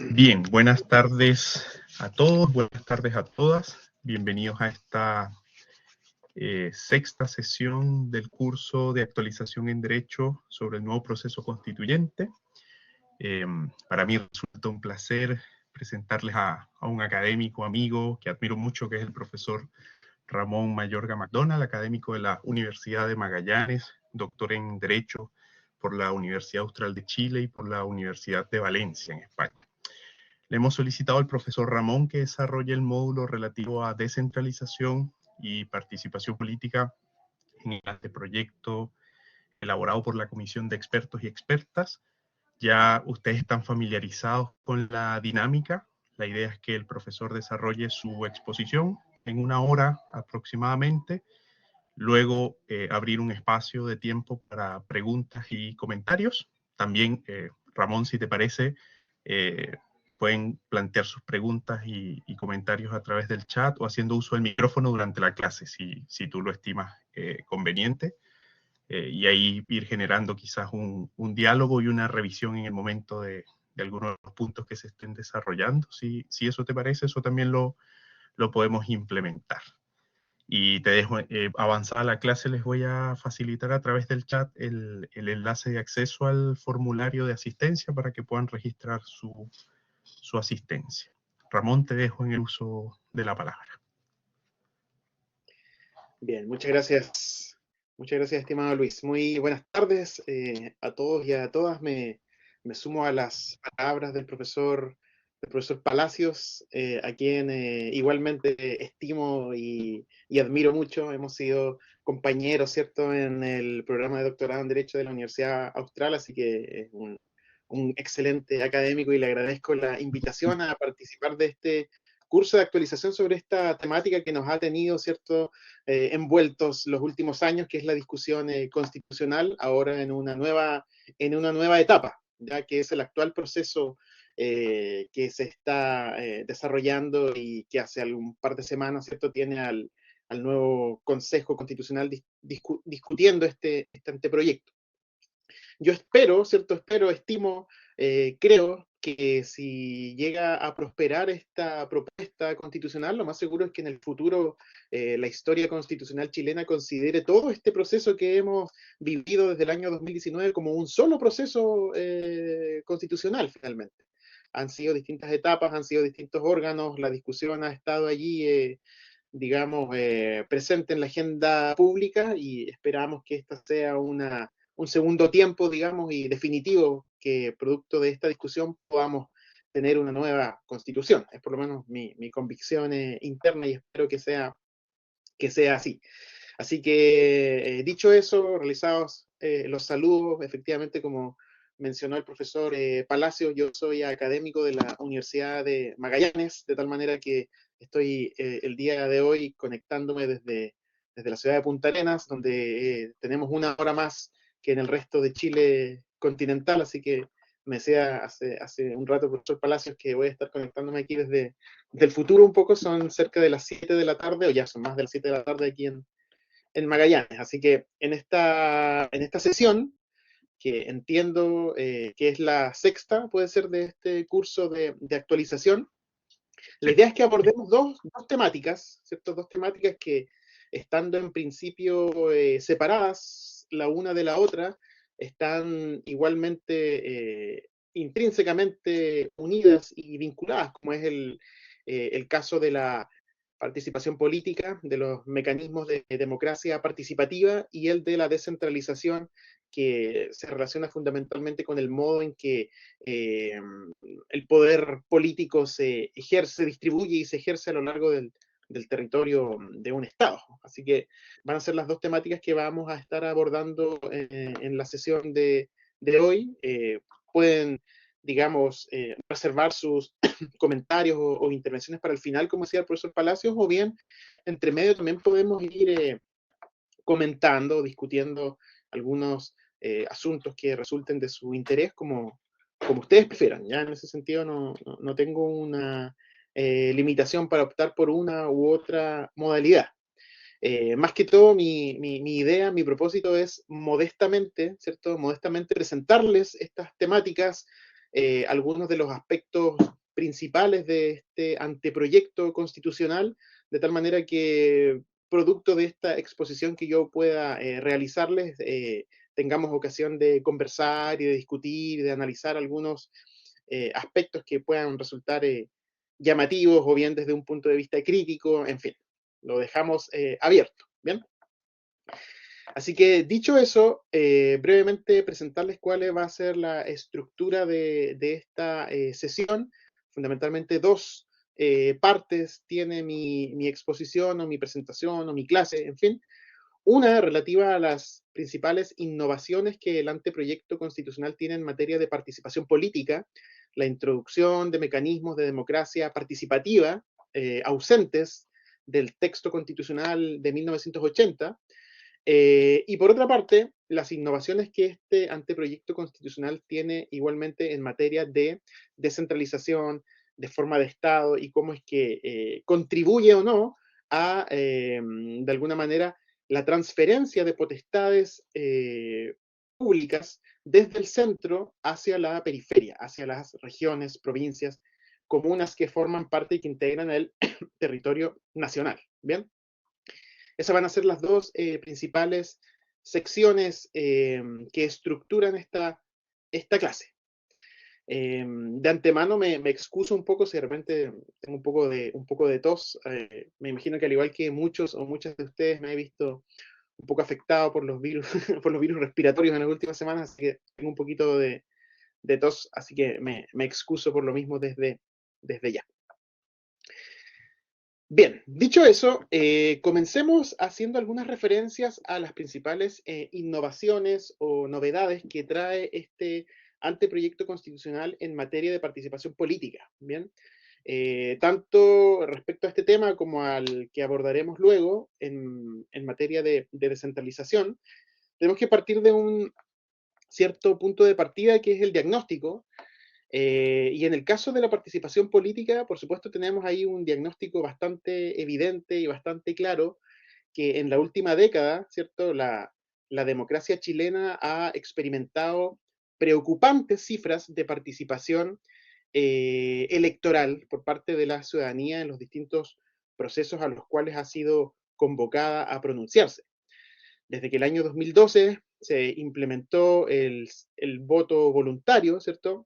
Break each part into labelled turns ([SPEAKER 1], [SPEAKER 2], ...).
[SPEAKER 1] Bien, buenas tardes a todos, buenas tardes a todas. Bienvenidos a esta sexta sesión del curso de actualización en Derecho sobre el nuevo proceso constituyente. Para mí resulta un placer presentarles a un académico amigo que admiro mucho, que es el profesor Ramón Mayorga McDonald, académico de la Universidad de Magallanes, doctor en Derecho por la Universidad Austral de Chile y por la Universidad de Valencia, en España. Le hemos solicitado al profesor Ramón que desarrolle el módulo relativo a descentralización y participación política en el anteproyecto elaborado por la Comisión de Expertos y Expertas. Ya ustedes están familiarizados con la dinámica. La idea es que el profesor desarrolle su exposición en una hora aproximadamente, luego abrir un espacio de tiempo para preguntas y comentarios. También, Ramón, si te parece, eh, pueden plantear sus preguntas y comentarios a través del chat o haciendo uso del micrófono durante la clase, si tú lo estimas conveniente, y ahí ir generando quizás un diálogo y una revisión en el momento de algunos de los puntos que se estén desarrollando. Si eso te parece, eso también lo podemos implementar. Y te dejo avanzada la clase, les voy a facilitar a través del chat el enlace de acceso al formulario de asistencia para que puedan registrar su asistencia. Ramón, te dejo en el uso de la palabra.
[SPEAKER 2] Bien, muchas gracias, estimado Luis. Muy buenas tardes a todos y a todas. Me sumo a las palabras del profesor Palacios, a quien igualmente estimo y admiro mucho. Hemos sido compañeros, ¿cierto?, en el programa de doctorado en Derecho de la Universidad Austral, así que es un excelente académico y le agradezco la invitación a participar de este curso de actualización sobre esta temática que nos ha tenido, ¿cierto?, envueltos los últimos años, que es la discusión constitucional, ahora en una nueva etapa, ya que es el actual proceso que se está desarrollando y que hace algún par de semanas, ¿cierto?, tiene al nuevo Consejo Constitucional discutiendo este anteproyecto. Yo espero, ¿cierto? Espero, estimo, creo que si llega a prosperar esta propuesta constitucional, lo más seguro es que en el futuro la historia constitucional chilena considere todo este proceso que hemos vivido desde el año 2019 como un solo proceso constitucional, finalmente. Han sido distintas etapas, han sido distintos órganos, la discusión ha estado allí, digamos, presente en la agenda pública y esperamos que esta sea un segundo tiempo, digamos, y definitivo, que producto de esta discusión podamos tener una nueva constitución. Es por lo menos mi convicción interna y espero que sea así. Así que, dicho eso, realizados los saludos, efectivamente, como mencionó el profesor Palacio, yo soy académico de la Universidad de Magallanes, de tal manera que estoy el día de hoy conectándome desde la ciudad de Punta Arenas, donde tenemos una hora más que en el resto de Chile continental, así que me decía hace un rato el profesor Palacios que voy a estar conectándome aquí desde el futuro un poco, son cerca de las 7 de la tarde, o ya son más de las 7 de la tarde aquí en Magallanes. Así que en esta sesión, que entiendo que es la sexta, puede ser, de este curso de actualización, la
[SPEAKER 1] Sí.
[SPEAKER 2] idea es que abordemos dos temáticas, ¿cierto? Dos temáticas que, estando en principio separadas la una de la otra, están igualmente intrínsecamente unidas y vinculadas, como es el caso de la participación política, de los mecanismos de democracia participativa y el de la descentralización, que se relaciona fundamentalmente con el modo en que el poder político se ejerce, distribuye y se ejerce a lo largo del territorio de un Estado. Así que van a ser las dos temáticas que vamos a estar abordando en la sesión de hoy. Pueden, digamos, reservar sus comentarios o intervenciones para el final, como decía el profesor Palacios, o bien, entre medio también podemos ir comentando, discutiendo algunos asuntos que resulten de su interés, como ustedes prefieran. Ya en ese sentido no tengo una limitación para optar por una u otra modalidad. Más que todo, mi idea, mi propósito es modestamente, ¿cierto? Modestamente presentarles estas temáticas algunos de los aspectos principales de este anteproyecto constitucional, de tal manera que, producto de esta exposición que yo pueda realizarles, tengamos ocasión de conversar y de discutir, de analizar algunos aspectos que puedan resultar llamativos o bien desde un punto de vista crítico, en fin, lo dejamos abierto, ¿bien? Así que, dicho eso, brevemente presentarles cuál va a ser la estructura de esta sesión. Fundamentalmente dos partes tiene mi exposición o mi presentación o mi clase, en fin. Una relativa a las principales innovaciones que el anteproyecto constitucional tiene en materia de participación política, la introducción de mecanismos de democracia participativa ausentes del texto constitucional de 1980, y por otra parte, las innovaciones que este anteproyecto constitucional tiene igualmente en materia de descentralización, de forma de Estado, y cómo es que contribuye o no a, de alguna manera, la transferencia de potestades públicas desde el centro hacia la periferia, hacia las regiones, provincias, comunas que forman parte y que integran el territorio nacional. ¿Bien? Esas van a ser las dos principales secciones que estructuran esta clase. De antemano me excuso un poco si de repente tengo un poco de tos. Me imagino que al igual que muchos o muchas de ustedes me he visto un poco afectado por los virus, por los virus respiratorios en las últimas semanas, así que tengo un poquito de tos, así que me excuso por lo mismo desde ya. Bien, dicho eso, comencemos haciendo algunas referencias a las principales innovaciones o novedades que trae este anteproyecto constitucional en materia de participación política. Bien, tanto respecto a este tema como al que abordaremos luego en materia de descentralización, tenemos que partir de un cierto punto de partida que es el diagnóstico. Y en el caso de la participación política, por supuesto, tenemos ahí un diagnóstico bastante evidente y bastante claro, que en la última década, ¿cierto? La democracia chilena ha experimentado preocupantes cifras de participación electoral por parte de la ciudadanía en los distintos procesos a los cuales ha sido convocada a pronunciarse. Desde que el año 2012 se implementó el voto voluntario, ¿cierto?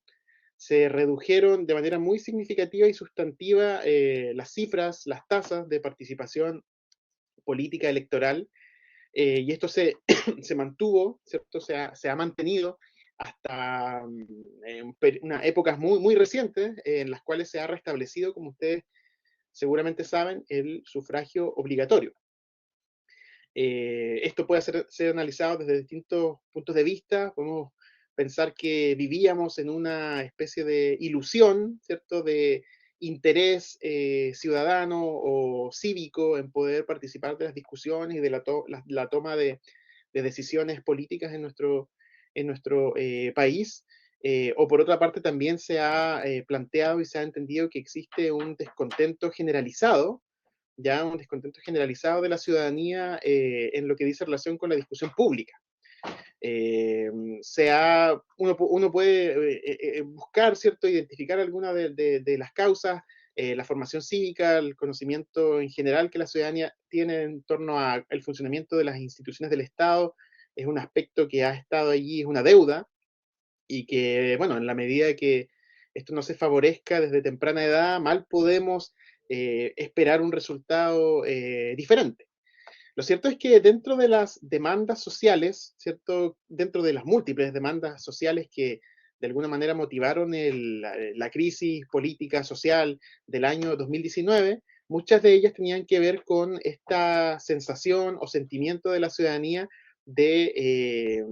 [SPEAKER 2] Se redujeron de manera muy significativa y sustantiva las cifras, las tasas de participación política electoral, y esto se, se mantuvo, ¿cierto? Se ha mantenido hasta épocas muy recientes, en las cuales se ha restablecido, como ustedes seguramente saben, el sufragio obligatorio. Esto puede ser analizado desde distintos puntos de vista. Podemos pensar que vivíamos en una especie de ilusión, ¿cierto?, de interés ciudadano o cívico en poder participar de las discusiones y de la toma de decisiones políticas en nuestro país. O por otra parte también se ha planteado y se ha entendido que existe un descontento generalizado, ya un descontento generalizado de la ciudadanía en lo que dice relación con la discusión pública. Uno puede buscar, ¿cierto?, identificar algunas de las causas, la formación cívica, el conocimiento en general que la ciudadanía tiene en torno al funcionamiento de las instituciones del Estado, es un aspecto que ha estado allí, es una deuda, y que, bueno, en la medida que esto no se favorezca desde temprana edad, mal podemos esperar un resultado diferente. Lo cierto es que dentro de las demandas sociales, ¿cierto? Dentro de las múltiples demandas sociales que de alguna manera motivaron la crisis política social del año 2019, muchas de ellas tenían que ver con esta sensación o sentimiento de la ciudadanía de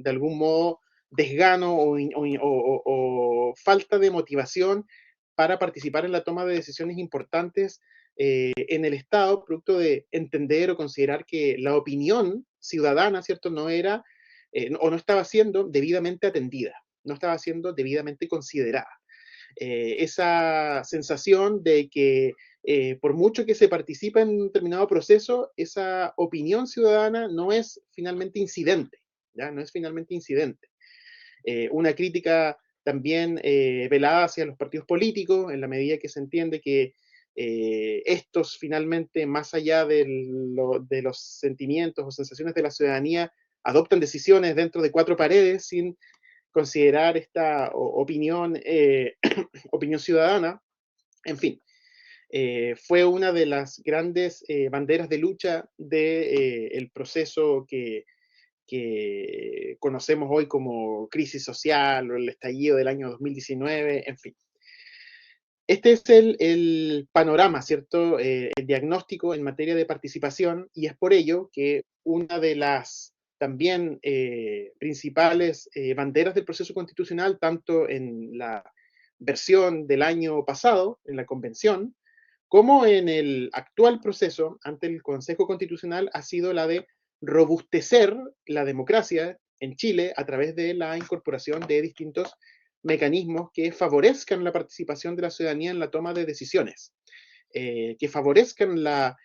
[SPEAKER 2] algún modo, desgano o falta de motivación para participar en la toma de decisiones importantes en el Estado, producto de entender o considerar que la opinión ciudadana, ¿cierto?, no era o no estaba siendo debidamente atendida, no estaba siendo debidamente considerada. Esa sensación de que por mucho que se participe en un determinado proceso, esa opinión ciudadana no es finalmente incidente, ¿ya? No es finalmente incidente. Una crítica también velada hacia los partidos políticos, en la medida que se entiende que estos finalmente, más allá de los sentimientos o sensaciones de la ciudadanía, adoptan decisiones dentro de cuatro paredes sin considerar esta opinión, opinión ciudadana. En fin, fue una de las grandes banderas de lucha del proceso que conocemos hoy como crisis social o el estallido del año 2019, en fin. Este es el panorama, ¿cierto? El diagnóstico en materia de participación, y es por ello que una de las también principales banderas del proceso constitucional, tanto en la versión del año pasado, en la convención, como en el actual proceso ante el Consejo Constitucional, ha sido la de robustecer la democracia en Chile a través de la incorporación de distintos mecanismos que favorezcan la participación de la ciudadanía en la toma de decisiones, que favorezcan la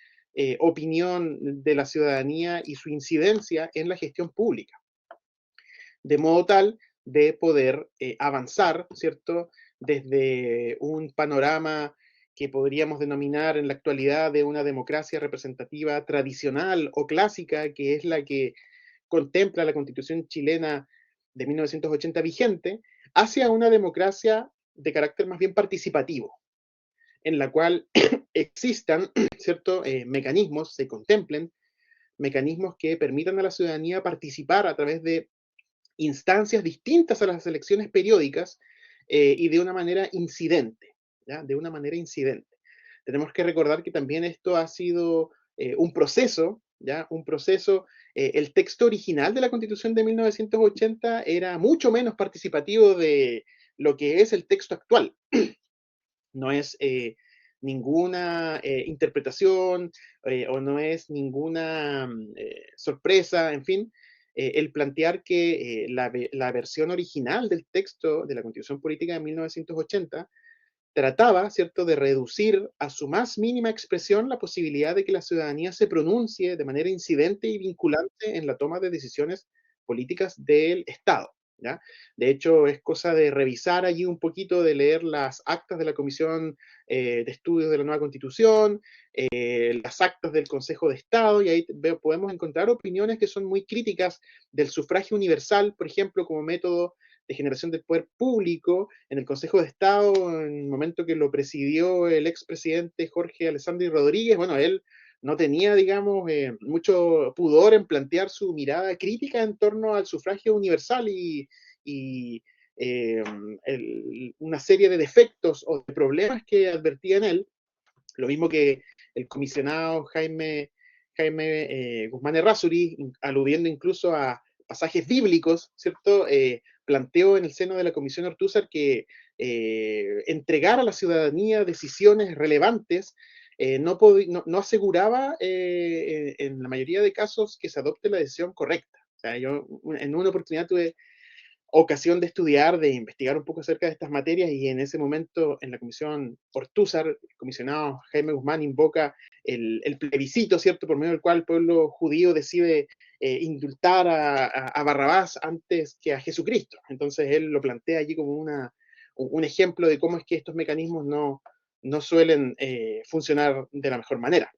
[SPEAKER 2] opinión de la ciudadanía y su incidencia en la gestión pública, de modo tal de poder avanzar, ¿cierto?, desde un panorama que podríamos denominar en la actualidad de una democracia representativa tradicional o clásica, que es la que contempla la Constitución chilena de 1980 vigente, hacia una democracia de carácter más bien participativo, en la cual existan, ¿cierto?, mecanismos, se contemplen mecanismos que permitan a la ciudadanía participar a través de instancias distintas a las elecciones periódicas y de una manera incidente, ¿ya? De una manera incidente. Tenemos que recordar que también esto ha sido un proceso, ¿ya? Un proceso, el texto original de la Constitución de 1980 era mucho menos participativo de lo que es el texto actual. No es ninguna interpretación o no es ninguna sorpresa, en fin, el plantear que la versión original del texto de la Constitución Política de 1980 trataba, ¿cierto?, de reducir a su más mínima expresión la posibilidad de que la ciudadanía se pronuncie de manera incidente y vinculante en la toma de decisiones políticas del Estado, ¿ya? De hecho, es cosa de revisar allí un poquito, de leer las actas de la Comisión de Estudios de la Nueva Constitución, las actas del Consejo de Estado, y ahí podemos encontrar opiniones que son muy críticas del sufragio universal, por ejemplo, como método de generación del poder público en el Consejo de Estado, en el momento que lo presidió el expresidente Jorge Alessandri Rodríguez. Bueno, él no tenía, digamos, mucho pudor en plantear su mirada crítica en torno al sufragio universal y una serie de defectos o de problemas que advertía en él. Lo mismo que el comisionado Jaime Guzmán Errázuriz, aludiendo incluso a pasajes bíblicos, ¿cierto? Planteó en el seno de la Comisión Ortúzar que entregar a la ciudadanía decisiones relevantes no aseguraba en la mayoría de casos que se adopte la decisión correcta. O sea, yo en una oportunidad tuve ocasión de estudiar, de investigar un poco acerca de estas materias, y en ese momento en la Comisión Ortúzar, el comisionado Jaime Guzmán invoca el plebiscito, ¿cierto?, por medio del cual el pueblo judío decide indultar a Barrabás antes que a Jesucristo. Entonces él lo plantea allí como un ejemplo de cómo es que estos mecanismos no suelen funcionar de la mejor manera.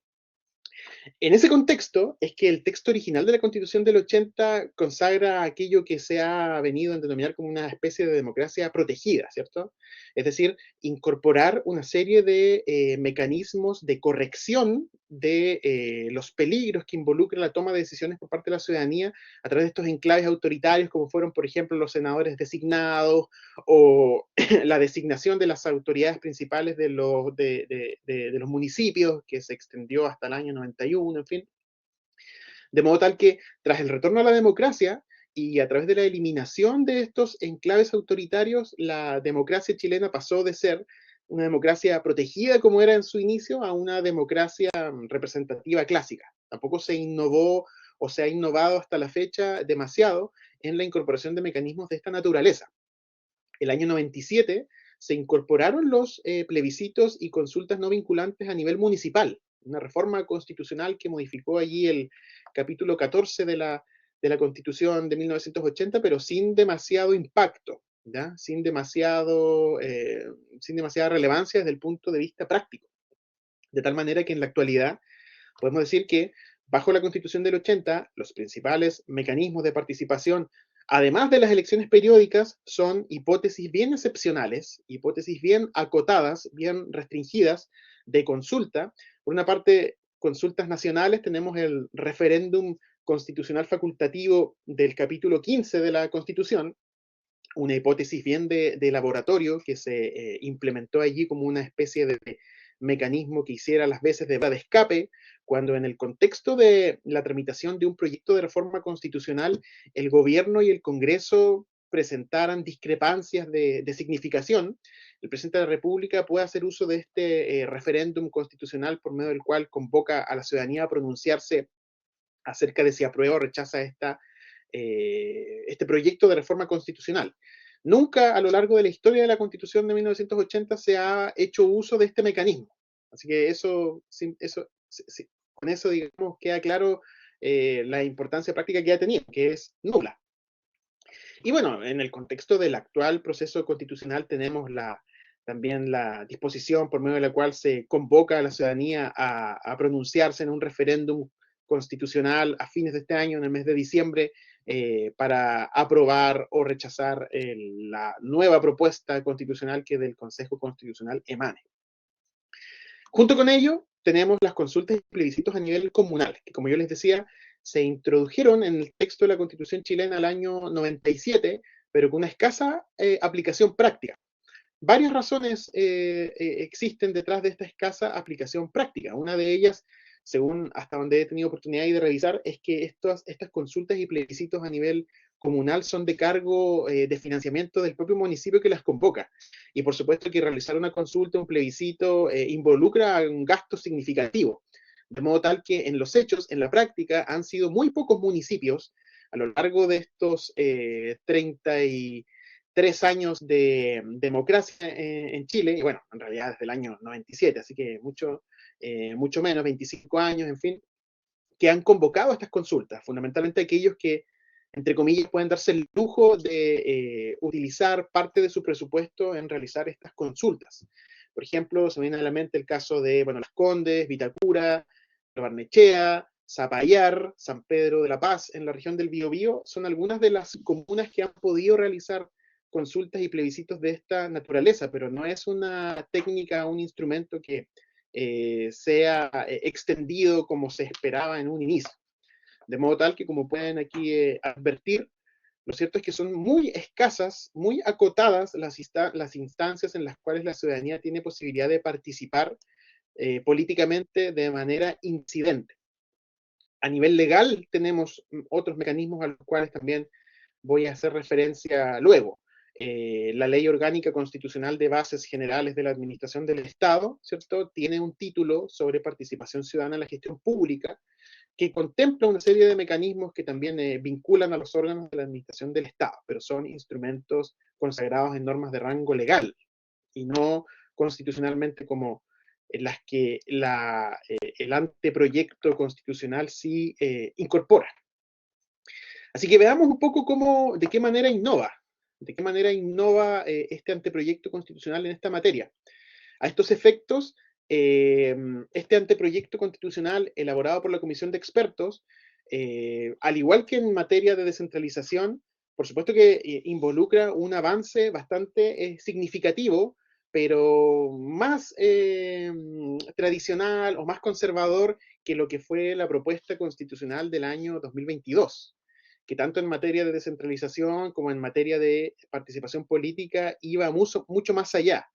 [SPEAKER 2] En ese contexto es que el texto original de la Constitución del 80 consagra aquello que se ha venido a denominar como una especie de democracia protegida, ¿cierto? Es decir, incorporar una serie de mecanismos de corrección de los peligros que involucra la toma de decisiones por parte de la ciudadanía a través de estos enclaves autoritarios, como fueron, por ejemplo, los senadores designados o la designación de las autoridades principales de los municipios, que se extendió hasta el año 91, en fin. De modo tal que, tras el retorno a la democracia y a través de la eliminación de estos enclaves autoritarios, la democracia chilena pasó de ser una democracia protegida, como era en su inicio, a una democracia representativa clásica. Tampoco se innovó o se ha innovado hasta la fecha demasiado en la incorporación de mecanismos de esta naturaleza. El año 97 se incorporaron los plebiscitos y consultas no vinculantes a nivel municipal, una reforma constitucional que modificó allí el capítulo 14 de la Constitución de 1980, pero sin demasiado impacto. ¿ya? Sin demasiada relevancia desde el punto de vista práctico. De tal manera que en la actualidad podemos decir que bajo la Constitución del 80, los principales mecanismos de participación, además de las elecciones periódicas, son hipótesis bien excepcionales, hipótesis bien acotadas, bien restringidas de consulta. Por una parte, consultas nacionales, tenemos el referéndum constitucional facultativo del capítulo 15 de la Constitución, una hipótesis bien de laboratorio que se implementó allí como una especie de mecanismo que hiciera las veces de vía de escape, cuando en el contexto de la tramitación de un proyecto de reforma constitucional, el gobierno y el Congreso presentaran discrepancias de significación, el presidente de la República puede hacer uso de este referéndum constitucional por medio del cual convoca a la ciudadanía a pronunciarse acerca de si aprueba o rechaza este proyecto de reforma constitucional. Nunca a lo largo de la historia de la Constitución de 1980 se ha hecho uso de este mecanismo. Así que con eso, digamos, queda claro la importancia práctica que ha tenido, que es nula. Y bueno, en el contexto del actual proceso constitucional tenemos también la disposición por medio de la cual se convoca a la ciudadanía a pronunciarse en un referéndum constitucional a fines de este año, en el mes de diciembre, para aprobar o rechazar la nueva propuesta constitucional que del Consejo Constitucional emane. Junto con ello, tenemos las consultas y plebiscitos a nivel comunal, que como yo les decía, se introdujeron en el texto de la Constitución chilena al año 97, pero con una escasa aplicación práctica. Varias razones existen detrás de esta escasa aplicación práctica. Una de ellas, según hasta donde he tenido oportunidad de revisar, es que estas consultas y plebiscitos a nivel comunal son de cargo de financiamiento del propio municipio que las convoca. Y por supuesto que realizar una consulta, un plebiscito, involucra un gasto significativo. De modo tal que en los hechos, en la práctica, han sido muy pocos municipios a lo largo de estos 33 años de democracia en Chile, y bueno, en realidad desde el año 97, así que mucho menos, 25 años, en fin, que han convocado estas consultas, fundamentalmente aquellos que, entre comillas, pueden darse el lujo de utilizar parte de su presupuesto en realizar estas consultas. Por ejemplo, se me viene a la mente el caso de, bueno, Las Condes, Vitacura, Barnechea, Zapallar, San Pedro de la Paz, en la región del Biobío, son algunas de las comunas que han podido realizar consultas y plebiscitos de esta naturaleza, pero no es una técnica, un instrumento que sea extendido como se esperaba en un inicio. De modo tal que, como pueden aquí advertir, lo cierto es que son muy escasas, muy acotadas las instancias en las cuales la ciudadanía tiene posibilidad de participar políticamente de manera incidente. A nivel legal tenemos otros mecanismos a los cuales también voy a hacer referencia luego. La Ley Orgánica Constitucional de Bases Generales de la Administración del Estado, ¿cierto?, tiene un título sobre participación ciudadana en la gestión pública que contempla una serie de mecanismos que también vinculan a los órganos de la administración del Estado, pero son instrumentos consagrados en normas de rango legal y no constitucionalmente como las que el anteproyecto constitucional sí incorpora. Así que veamos un poco de qué manera innova este anteproyecto constitucional en esta materia. A estos efectos, este anteproyecto constitucional elaborado por la Comisión de Expertos, al igual que en materia de descentralización, por supuesto que involucra un avance bastante significativo, pero más tradicional o más conservador que lo que fue la propuesta constitucional del año 2022, que tanto en materia de descentralización como en materia de participación política iba mucho más allá.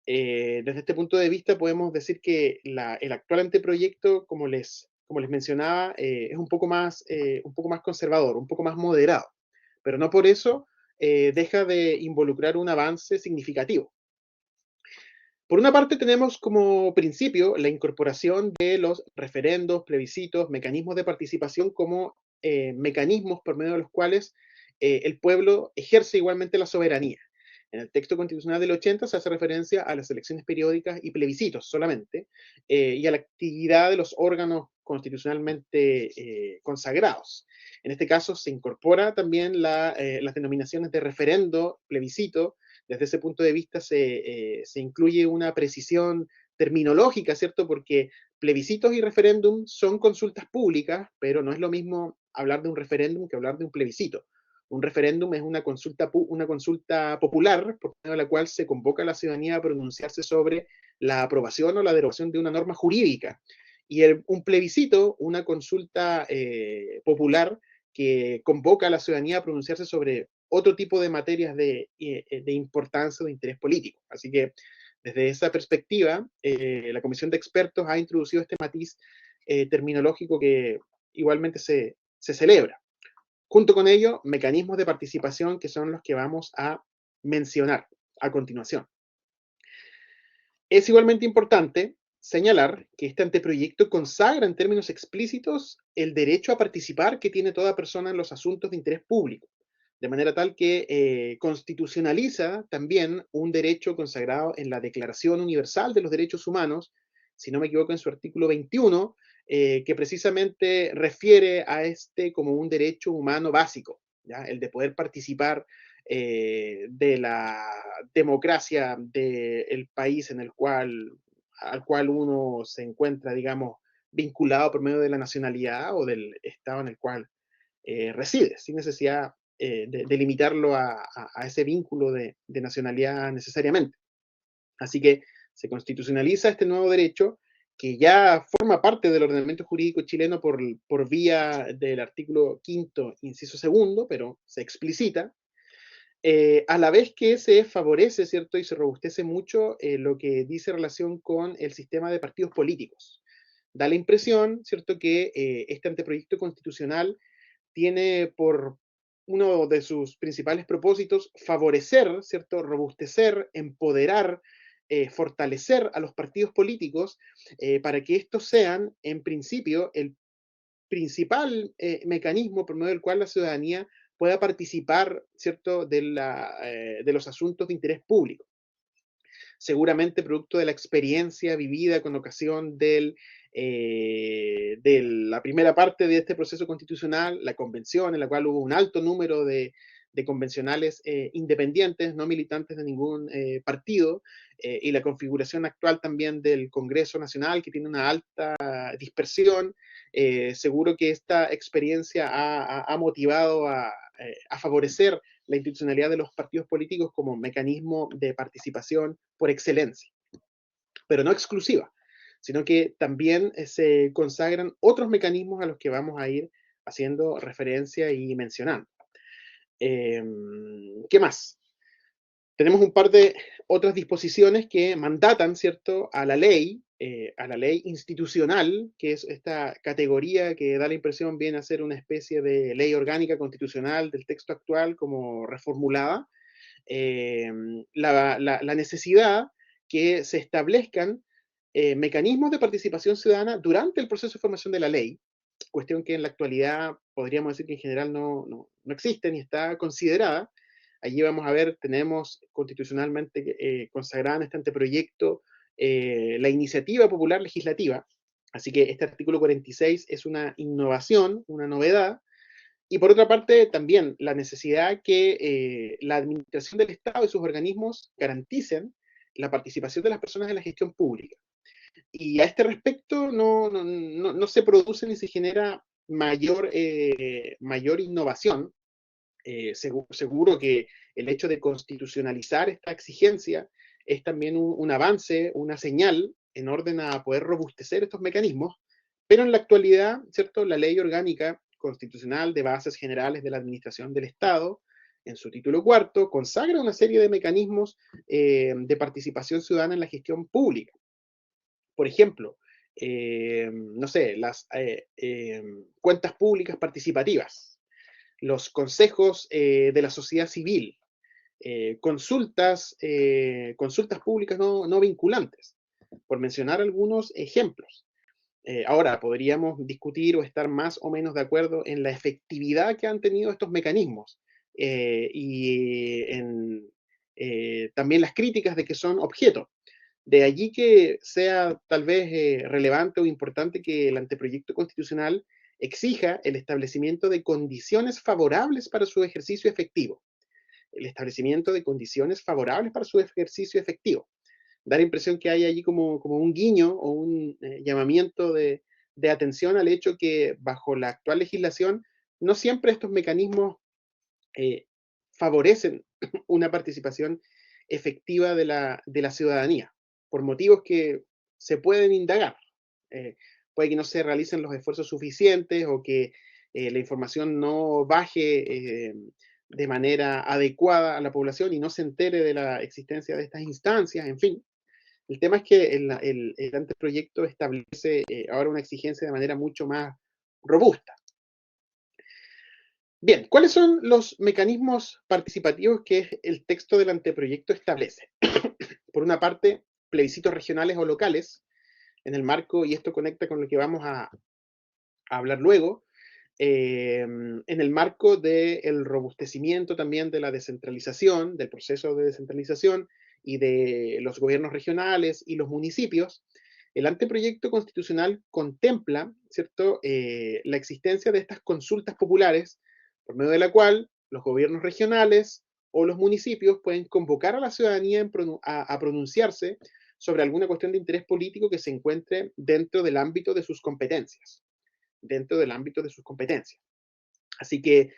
[SPEAKER 2] Desde este punto de vista podemos decir que el actual anteproyecto, como les mencionaba, es un poco más conservador, un poco más moderado, pero no por eso deja de involucrar un avance significativo. Por una parte tenemos como principio la incorporación de los referendos, plebiscitos, mecanismos de participación como mecanismos por medio de los cuales el pueblo ejerce igualmente la soberanía. En el texto constitucional del 80 se hace referencia a las elecciones periódicas y plebiscitos solamente, y a la actividad de los órganos constitucionalmente consagrados. En este caso se incorpora también las denominaciones de referendo, plebiscito. Desde ese punto de vista se incluye una precisión terminológica, ¿cierto? Porque plebiscitos y referéndum son consultas públicas, pero no es lo mismo hablar de un referéndum que hablar de un plebiscito. Un referéndum es una consulta popular, por medio de la cual se convoca a la ciudadanía a pronunciarse sobre la aprobación o la derogación de una norma jurídica. Y un plebiscito, una consulta popular que convoca a la ciudadanía a pronunciarse sobre otro tipo de materias de importancia o de interés político. Así que desde esa perspectiva, la Comisión de Expertos ha introducido este matiz terminológico que igualmente se celebra. Junto con ello, mecanismos de participación que son los que vamos a mencionar a continuación. Es igualmente importante señalar que este anteproyecto consagra en términos explícitos el derecho a participar que tiene toda persona en los asuntos de interés público, de manera tal que constitucionaliza también un derecho consagrado en la Declaración Universal de los Derechos Humanos, si no me equivoco, en su artículo 21, que precisamente refiere a este como un derecho humano básico, ¿ya? El de poder participar de la democracia del país en el al cual uno se encuentra, digamos, vinculado por medio de la nacionalidad o del estado en el cual reside, sin necesidad de limitarlo a ese vínculo de nacionalidad necesariamente. Así que se constitucionaliza este nuevo derecho que ya forma parte del ordenamiento jurídico chileno por vía del artículo 5º, inciso 2º, pero se explicita, a la vez que se favorece, ¿cierto? Y se robustece mucho lo que dice relación con el sistema de partidos políticos. Da la impresión, ¿cierto?, que este anteproyecto constitucional tiene por uno de sus principales propósitos favorecer, ¿cierto?, robustecer, empoderar, fortalecer a los partidos políticos para que estos sean, en principio, el principal mecanismo por medio del cual la ciudadanía pueda participar, ¿cierto?, de los asuntos de interés público. Seguramente producto de la experiencia vivida con ocasión de la primera parte de este proceso constitucional, la convención, en la cual hubo un alto número de convencionales independientes, no militantes de ningún partido, y la configuración actual también del Congreso Nacional, que tiene una alta dispersión. Seguro que esta experiencia ha motivado a favorecer la institucionalidad de los partidos políticos como mecanismo de participación por excelencia, pero no exclusiva, sino que también se consagran otros mecanismos a los que vamos a ir haciendo referencia y mencionando. ¿Qué más? Tenemos un par de otras disposiciones que mandatan, ¿cierto?, a la ley institucional, que es esta categoría que da la impresión viene a ser una especie de ley orgánica constitucional del texto actual como reformulada, la necesidad que se establezcan mecanismos de participación ciudadana durante el proceso de formación de la ley, cuestión que en la actualidad podríamos decir que en general no existe ni está considerada. Allí vamos a ver, tenemos constitucionalmente consagrada en este anteproyecto la iniciativa popular legislativa, así que este artículo 46 es una innovación, una novedad, y por otra parte también la necesidad que la administración del Estado y sus organismos garanticen la participación de las personas en la gestión pública. Y a este respecto no se produce ni se genera mayor innovación. Seguro que el hecho de constitucionalizar esta exigencia es también un avance, una señal en orden a poder robustecer estos mecanismos, pero en la actualidad, ¿cierto?, la Ley Orgánica Constitucional de Bases Generales de la Administración del Estado, en su título 4º, consagra una serie de mecanismos de participación ciudadana en la gestión pública. Por ejemplo, no sé, las cuentas públicas participativas, los consejos de la sociedad civil, consultas públicas no vinculantes, por mencionar algunos ejemplos. Ahora, podríamos discutir o estar más o menos de acuerdo en la efectividad que han tenido estos mecanismos y en también las críticas de que son objeto. De allí que sea tal vez relevante o importante que el anteproyecto constitucional exija el establecimiento de condiciones favorables para su ejercicio efectivo. El establecimiento de condiciones favorables para su ejercicio efectivo. Da la impresión que hay allí como un guiño o un llamamiento de atención al hecho que bajo la actual legislación no siempre estos mecanismos favorecen una participación efectiva de la ciudadanía, por motivos que se pueden indagar. Puede que no se realicen los esfuerzos suficientes o que la información no baje de manera adecuada a la población y no se entere de la existencia de estas instancias, en fin. El tema es que el anteproyecto establece ahora una exigencia de manera mucho más robusta. Bien, ¿cuáles son los mecanismos participativos que el texto del anteproyecto establece? Por una parte, plebiscitos regionales o locales, en el marco, y esto conecta con lo que vamos a hablar luego, en el marco del robustecimiento también de la descentralización, del proceso de descentralización y de los gobiernos regionales y los municipios, el anteproyecto constitucional contempla, ¿cierto?, la existencia de estas consultas populares, por medio de la cual los gobiernos regionales o los municipios pueden convocar a la ciudadanía a pronunciarse sobre alguna cuestión de interés político que se encuentre dentro del ámbito de sus competencias. Así que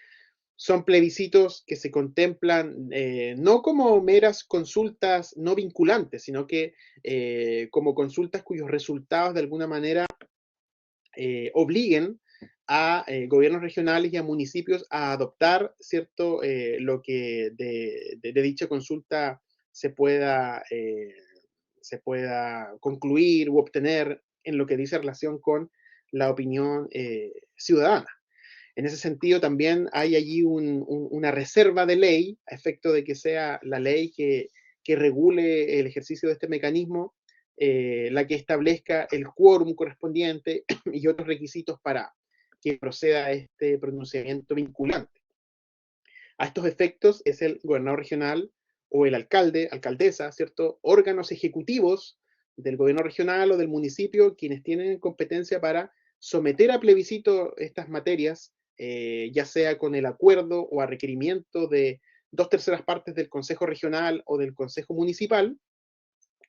[SPEAKER 2] son plebiscitos que se contemplan no como meras consultas no vinculantes, sino que como consultas cuyos resultados de alguna manera obliguen a gobiernos regionales y a municipios a adoptar, ¿cierto?, lo que de dicha consulta se pueda concluir u obtener en lo que dice relación con la opinión ciudadana. En ese sentido, también hay allí una reserva de ley, a efecto de que sea la ley que regule el ejercicio de este mecanismo, la que establezca el quórum correspondiente y otros requisitos para que proceda este pronunciamiento vinculante. A estos efectos es el gobernador regional o el alcalde, alcaldesa, ¿cierto?, órganos ejecutivos del gobierno regional o del municipio quienes tienen competencia para someter a plebiscito estas materias, ya sea con el acuerdo o a requerimiento de 2/3 partes del Consejo Regional o del Consejo Municipal,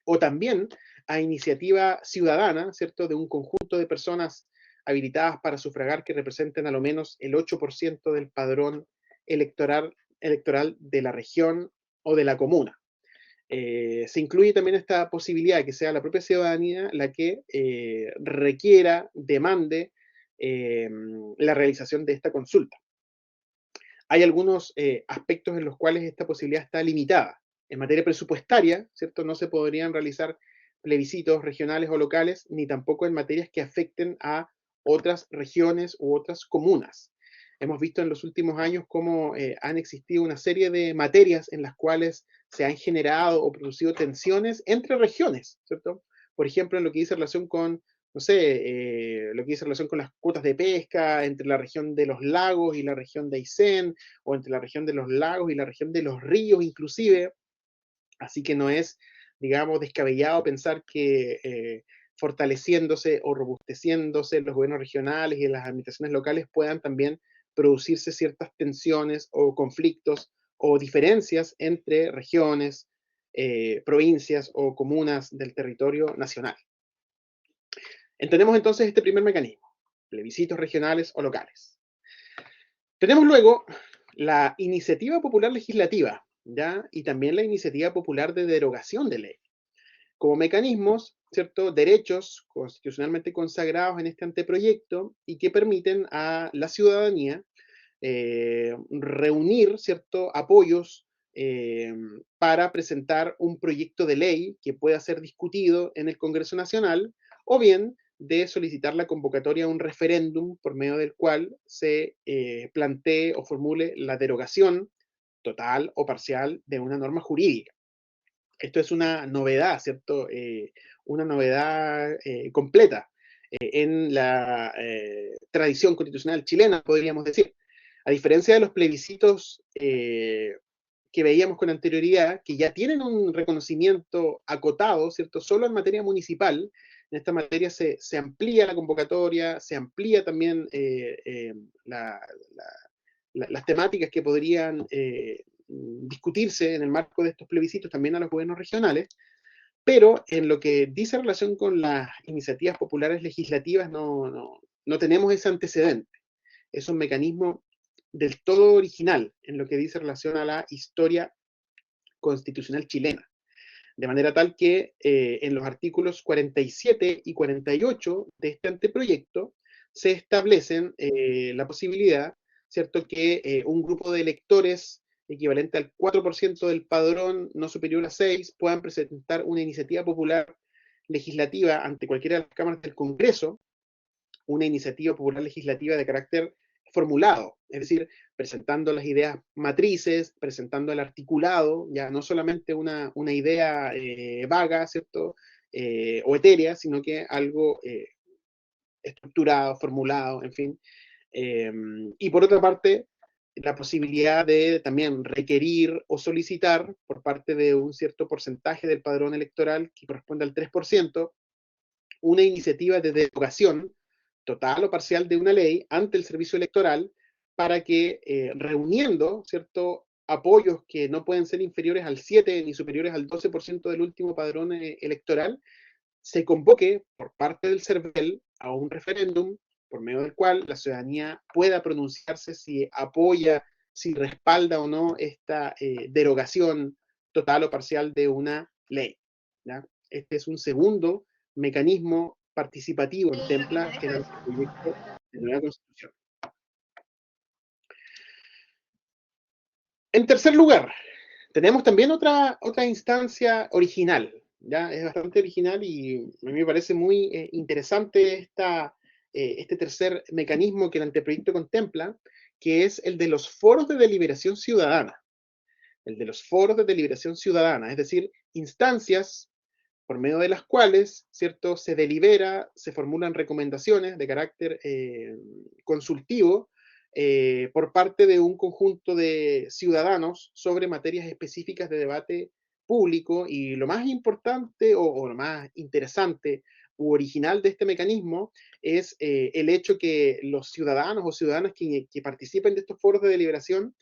[SPEAKER 2] o también a iniciativa ciudadana, ¿cierto?, de un conjunto de personas habilitadas para sufragar que representen a lo menos el 8% del padrón electoral de la región o de la comuna. Se incluye también esta posibilidad de que sea la propia ciudadanía la que requiera, demande la realización de esta consulta. Hay algunos aspectos en los cuales esta posibilidad está limitada. En materia presupuestaria, ¿cierto?, no se podrían realizar plebiscitos regionales o locales, ni tampoco en materias que afecten a otras regiones u otras comunas. Hemos visto en los últimos años cómo han existido una serie de materias en las cuales se han generado o producido tensiones entre regiones, ¿cierto? Por ejemplo, en lo que dice relación con, no sé, lo que dice relación con las cuotas de pesca entre la región de los lagos y la región de Aysén, o entre la región de los lagos y la región de los ríos inclusive. Así que no es, digamos, descabellado pensar que fortaleciéndose o robusteciéndose los gobiernos regionales y las administraciones locales puedan también producirse ciertas tensiones o conflictos o diferencias entre regiones, provincias o comunas del territorio nacional. Entendemos entonces este primer mecanismo, plebiscitos regionales o locales. Tenemos luego la iniciativa popular legislativa, ¿ya?, y también la iniciativa popular de derogación de ley, como mecanismos, ¿cierto?, derechos constitucionalmente consagrados en este anteproyecto y que permiten a la ciudadanía reunir, ¿cierto?, apoyos para presentar un proyecto de ley que pueda ser discutido en el Congreso Nacional, o bien de solicitar la convocatoria a un referéndum por medio del cual se plantee o formule la derogación total o parcial de una norma jurídica. Esto es una novedad, ¿cierto? Una novedad completa en la tradición constitucional chilena, podríamos decir. A diferencia de los plebiscitos que veíamos con anterioridad, que ya tienen un reconocimiento acotado, ¿cierto? Solo en materia municipal. En esta materia se amplía la convocatoria, se amplía también las temáticas que podrían discutirse en el marco de estos plebiscitos también a los gobiernos regionales, pero en lo que dice relación con las iniciativas populares legislativas no tenemos ese antecedente. Es un mecanismo del todo original en lo que dice relación a la historia constitucional chilena. De manera tal que en los artículos 47 y 48 de este anteproyecto se establecen la posibilidad, ¿cierto?, que un grupo de electores equivalente al 4% del padrón, no superior a 6, puedan presentar una iniciativa popular legislativa ante cualquiera de las cámaras del Congreso, una iniciativa popular legislativa de carácter formulado, es decir, presentando las ideas matrices, presentando el articulado, ya no solamente una idea vaga, ¿cierto? O etérea, sino que algo estructurado, formulado, en fin. Y por otra parte, la posibilidad de también requerir o solicitar por parte de un cierto porcentaje del padrón electoral que corresponde al 3%, una iniciativa de derogación total o parcial de una ley ante el servicio electoral para que reuniendo, ¿cierto?, apoyos que no pueden ser inferiores al 7 ni superiores al 12% del último padrón electoral, se convoque por parte del CERVEL a un referéndum por medio del cual la ciudadanía pueda pronunciarse si apoya, si respalda o no esta derogación total o parcial de una ley, ¿ya? Este es un segundo mecanismo participativo en Templa en el proyecto de nueva Constitución. En tercer lugar, tenemos también otra instancia original, ¿ya? Es bastante original y a mí me parece muy interesante este tercer mecanismo que el anteproyecto contempla, que es el de los foros de deliberación ciudadana. El de los foros de deliberación ciudadana, es decir, instancias por medio de las cuales, ¿cierto?, se delibera, se formulan recomendaciones de carácter consultivo por parte de un conjunto de ciudadanos sobre materias específicas de debate público, y lo más importante o lo más interesante u original de este mecanismo es el hecho que los ciudadanos o ciudadanas que participen de estos foros de deliberación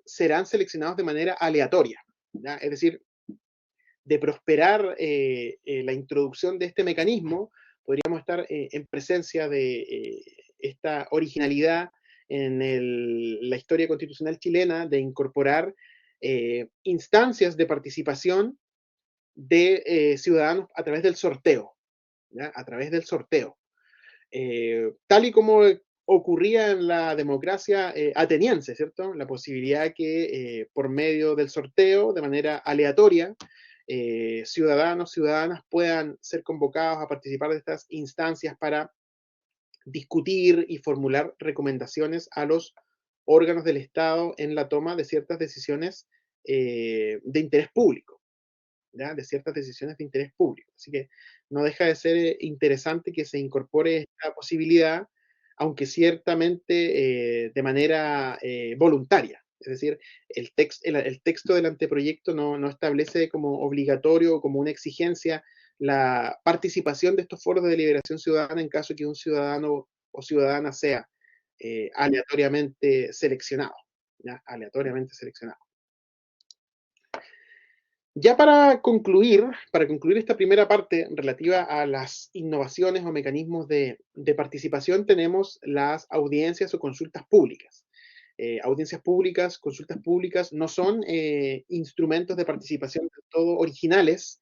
[SPEAKER 2] serán seleccionados de manera aleatoria, ¿ya? Es decir, de prosperar la introducción de este mecanismo, podríamos estar en presencia de esta originalidad en la historia constitucional chilena de incorporar instancias de participación de ciudadanos a través del sorteo, ¿ya? A través del sorteo. Tal y como ocurría en la democracia ateniense, ¿cierto? La posibilidad que por medio del sorteo, de manera aleatoria, ciudadanos, ciudadanas puedan ser convocados a participar de estas instancias para discutir y formular recomendaciones a los órganos del Estado en la toma de ciertas decisiones de interés público, ¿ya? De ciertas decisiones de interés público. Así que no deja de ser interesante que se incorpore esta posibilidad, aunque ciertamente de manera voluntaria. Es decir, el texto del anteproyecto no establece como obligatorio o como una exigencia la participación de estos foros de deliberación ciudadana en caso que un ciudadano o ciudadana sea aleatoriamente seleccionado, ¿ya? Aleatoriamente seleccionado. Ya para concluir esta primera parte relativa a las innovaciones o mecanismos de participación, tenemos las audiencias o consultas públicas. Audiencias públicas, consultas públicas no son instrumentos de participación del todo originales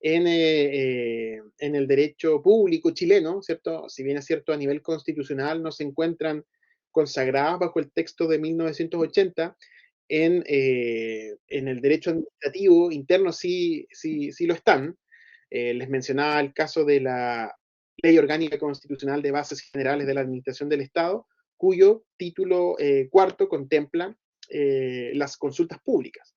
[SPEAKER 2] en el derecho público chileno, ¿cierto? Si bien es cierto, a nivel constitucional no se encuentran consagradas bajo el texto de 1980, en el derecho administrativo interno sí lo están. Les mencionaba el caso de la Ley Orgánica Constitucional de Bases Generales de la Administración del Estado, cuyo título cuarto contempla las consultas públicas.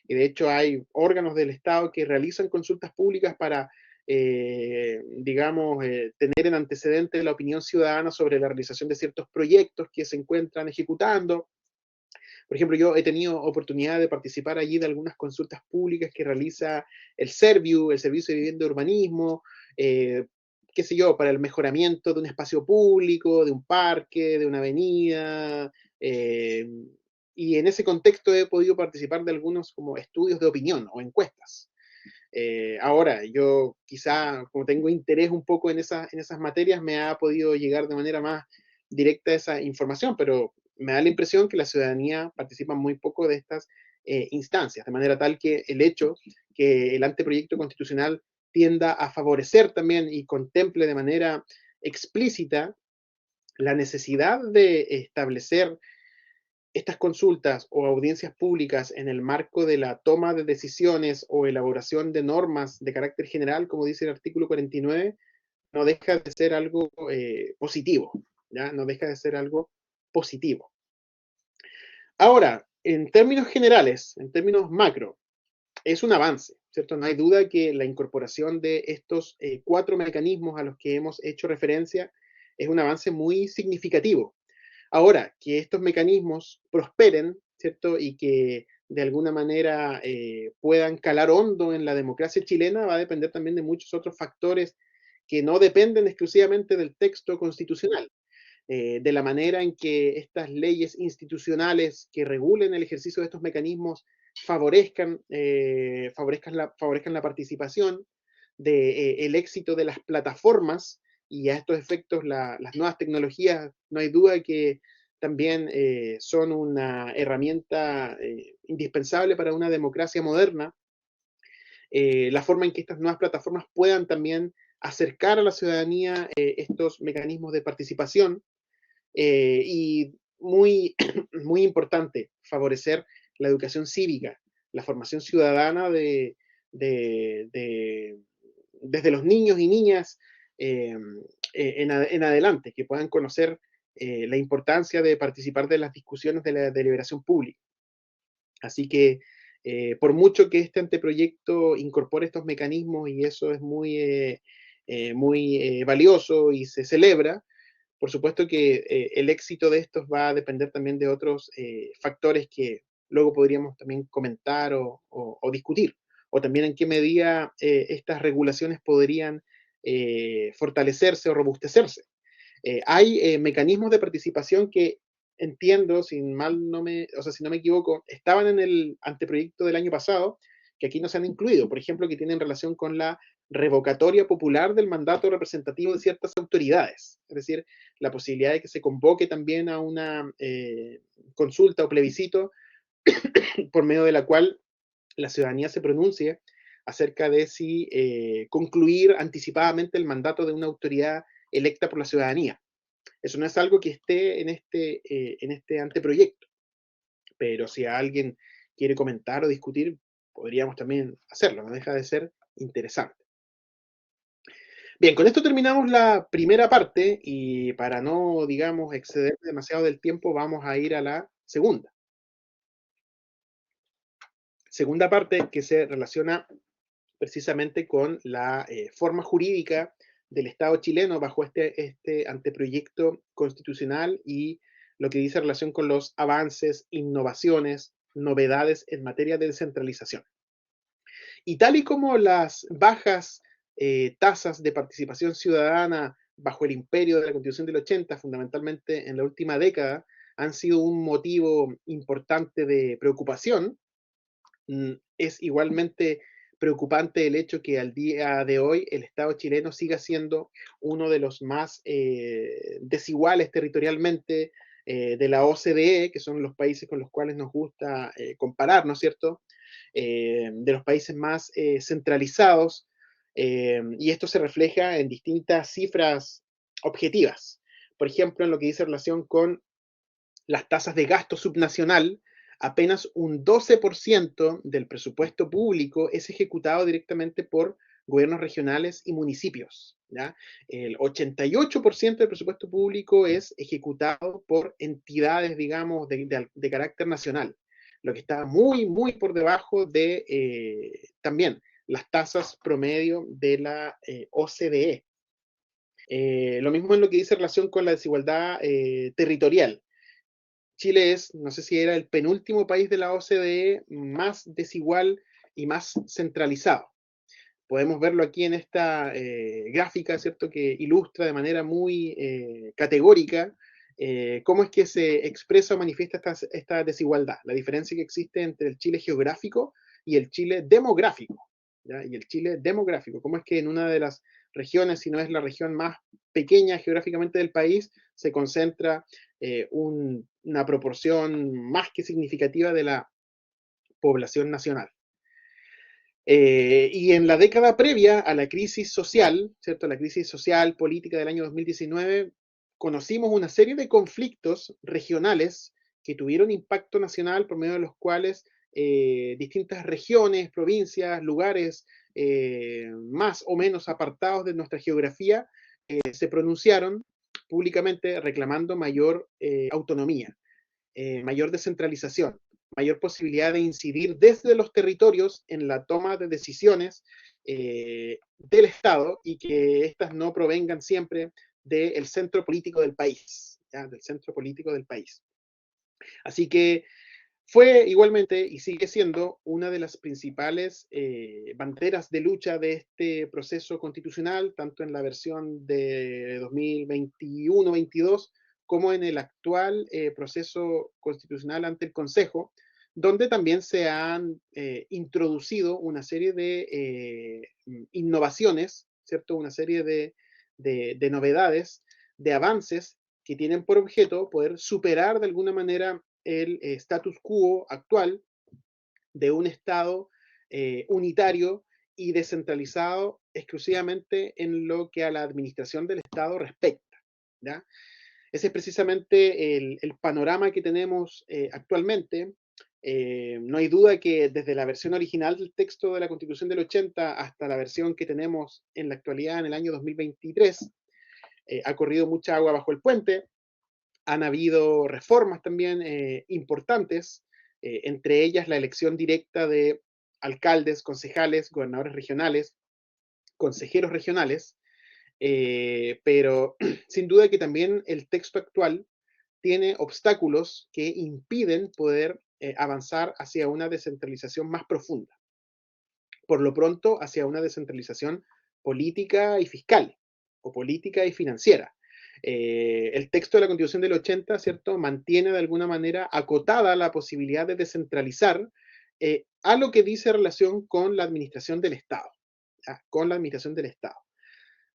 [SPEAKER 2] Y de hecho hay órganos del Estado que realizan consultas públicas para, digamos, tener en antecedente la opinión ciudadana sobre la realización de ciertos proyectos que se encuentran ejecutando, Por ejemplo, yo he tenido oportunidad de participar allí de algunas consultas públicas que realiza el Serviu, el Servicio de Vivienda y Urbanismo, qué sé yo, para el mejoramiento de un espacio público, de un parque, de una avenida, y en ese contexto he podido participar de algunos como estudios de opinión o encuestas. Ahora, yo quizá, como tengo interés un poco en esas materias, me ha podido llegar de manera más directa esa información, pero me da la impresión que la ciudadanía participa muy poco de estas instancias, de manera tal que el hecho que el anteproyecto constitucional tienda a favorecer también y contemple de manera explícita la necesidad de establecer estas consultas o audiencias públicas en el marco de la toma de decisiones o elaboración de normas de carácter general, como dice el artículo 49, no deja de ser algo positivo, ¿ya? No deja de ser algo positivo. Ahora, en términos generales, en términos macro, es un avance, ¿cierto? No hay duda que la incorporación de estos 4 mecanismos a los que hemos hecho referencia es un avance muy significativo. Ahora, que estos mecanismos prosperen, ¿cierto? Y que de alguna manera puedan calar hondo en la democracia chilena va a depender también de muchos otros factores que no dependen exclusivamente del texto constitucional. De la manera en que estas leyes institucionales que regulen el ejercicio de estos mecanismos favorezcan la participación, de, el éxito de las plataformas y a estos efectos las nuevas tecnologías, no hay duda que también son una herramienta indispensable para una democracia moderna. La forma en que estas nuevas plataformas puedan también acercar a la ciudadanía estos mecanismos de participación y muy, muy importante, favorecer la educación cívica, la formación ciudadana desde los niños y niñas en adelante, que puedan conocer la importancia de participar de las discusiones de la deliberación pública. Así que, por mucho que este anteproyecto incorpore estos mecanismos, y eso es muy valioso y se celebra, por supuesto que el éxito de estos va a depender también de otros factores que luego podríamos también comentar o discutir, o también en qué medida estas regulaciones podrían fortalecerse o robustecerse. Hay mecanismos de participación que entiendo, si no me equivoco, estaban en el anteproyecto del año pasado, que aquí no se han incluido, por ejemplo, que tienen relación con la revocatoria popular del mandato representativo de ciertas autoridades, es decir, la posibilidad de que se convoque también a una consulta o plebiscito por medio de la cual la ciudadanía se pronuncie acerca de si concluir anticipadamente el mandato de una autoridad electa por la ciudadanía. Eso no es algo que esté en este anteproyecto, pero si alguien quiere comentar o discutir, podríamos también hacerlo, no deja de ser interesante. Bien, con esto terminamos la primera parte y para no, digamos, exceder demasiado del tiempo, vamos a ir a la segunda. Segunda parte que se relaciona precisamente con la forma jurídica del Estado chileno bajo este anteproyecto constitucional y lo que dice relación con los avances, innovaciones, novedades en materia de descentralización. Y tal y como las bajas tasas de participación ciudadana bajo el imperio de la Constitución del 80, fundamentalmente en la última década, han sido un motivo importante de preocupación, es igualmente preocupante el hecho que al día de hoy el Estado chileno siga siendo uno de los más desiguales territorialmente de la OCDE, que son los países con los cuales nos gusta comparar, ¿no es cierto? De los países más centralizados, y esto se refleja en distintas cifras objetivas. Por ejemplo, en lo que dice relación con las tasas de gasto subnacional, apenas un 12% del presupuesto público es ejecutado directamente por gobiernos regionales y municipios, ¿ya? El 88% del presupuesto público es ejecutado por entidades, digamos, de carácter nacional, lo que está muy, muy por debajo de también las tasas promedio de la OCDE. Lo mismo en lo que dice relación con la desigualdad territorial. Chile es, no sé si era el penúltimo país de la OCDE más desigual y más centralizado. Podemos verlo aquí en esta gráfica, ¿cierto?, que ilustra de manera muy categórica cómo es que se expresa o manifiesta esta desigualdad, la diferencia que existe entre el Chile geográfico y el Chile demográfico, ¿ya? Y el Chile demográfico, cómo es que en una de las regiones, si no es la región más pequeña geográficamente del país, se concentra una proporción más que significativa de la población nacional. Y en la década previa a la crisis social, ¿cierto? La crisis social política del año 2019, conocimos una serie de conflictos regionales que tuvieron impacto nacional por medio de los cuales distintas regiones, provincias, lugares más o menos apartados de nuestra geografía se pronunciaron públicamente reclamando mayor autonomía, mayor descentralización, mayor posibilidad de incidir desde los territorios en la toma de decisiones del Estado y que éstas no provengan siempre del centro político del país, ¿ya? Del centro político del país. Así que fue igualmente y sigue siendo una de las principales banderas de lucha de este proceso constitucional, tanto en la versión de 2021-22 como en el actual proceso constitucional ante el Consejo, donde también se han introducido una serie de innovaciones, ¿cierto? Una serie de novedades, de avances que tienen por objeto poder superar de alguna manera el status quo actual de un Estado unitario y descentralizado exclusivamente en lo que a la administración del Estado respecta, ¿ya? Ese es precisamente el panorama que tenemos actualmente. No hay duda que desde la versión original del texto de la Constitución del 80 hasta la versión que tenemos en la actualidad en el año 2023, ha corrido mucha agua bajo el puente. Han habido reformas también importantes, entre ellas la elección directa de alcaldes, concejales, gobernadores regionales, consejeros regionales, pero sin duda que también el texto actual tiene obstáculos que impiden poder avanzar hacia una descentralización más profunda. Por lo pronto, hacia una descentralización política y fiscal, o política y financiera. El texto de la Constitución del 80, ¿cierto?, mantiene de alguna manera acotada la posibilidad de descentralizar a lo que dice relación con la administración del Estado, ¿ya? Con la administración del Estado.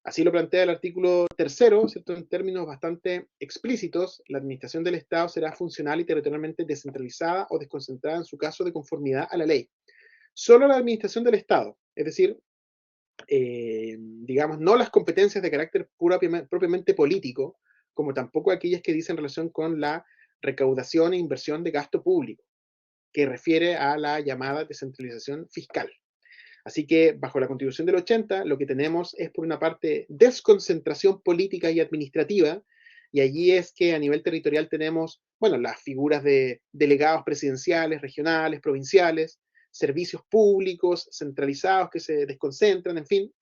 [SPEAKER 2] Así lo plantea el artículo tercero, ¿cierto?, en términos bastante explícitos, la administración del Estado será funcional y territorialmente descentralizada o desconcentrada en su caso de conformidad a la ley. Solo la administración del Estado, es decir, digamos, no las competencias de carácter propiamente político, como tampoco aquellas que dicen relación con la recaudación e inversión de gasto público, que refiere a la llamada descentralización fiscal. Así que bajo la Constitución del 80 lo que tenemos es por una parte desconcentración política y administrativa, y allí es que a nivel territorial tenemos, bueno, las figuras de delegados presidenciales, regionales, provinciales, servicios públicos centralizados que se desconcentran, en fin.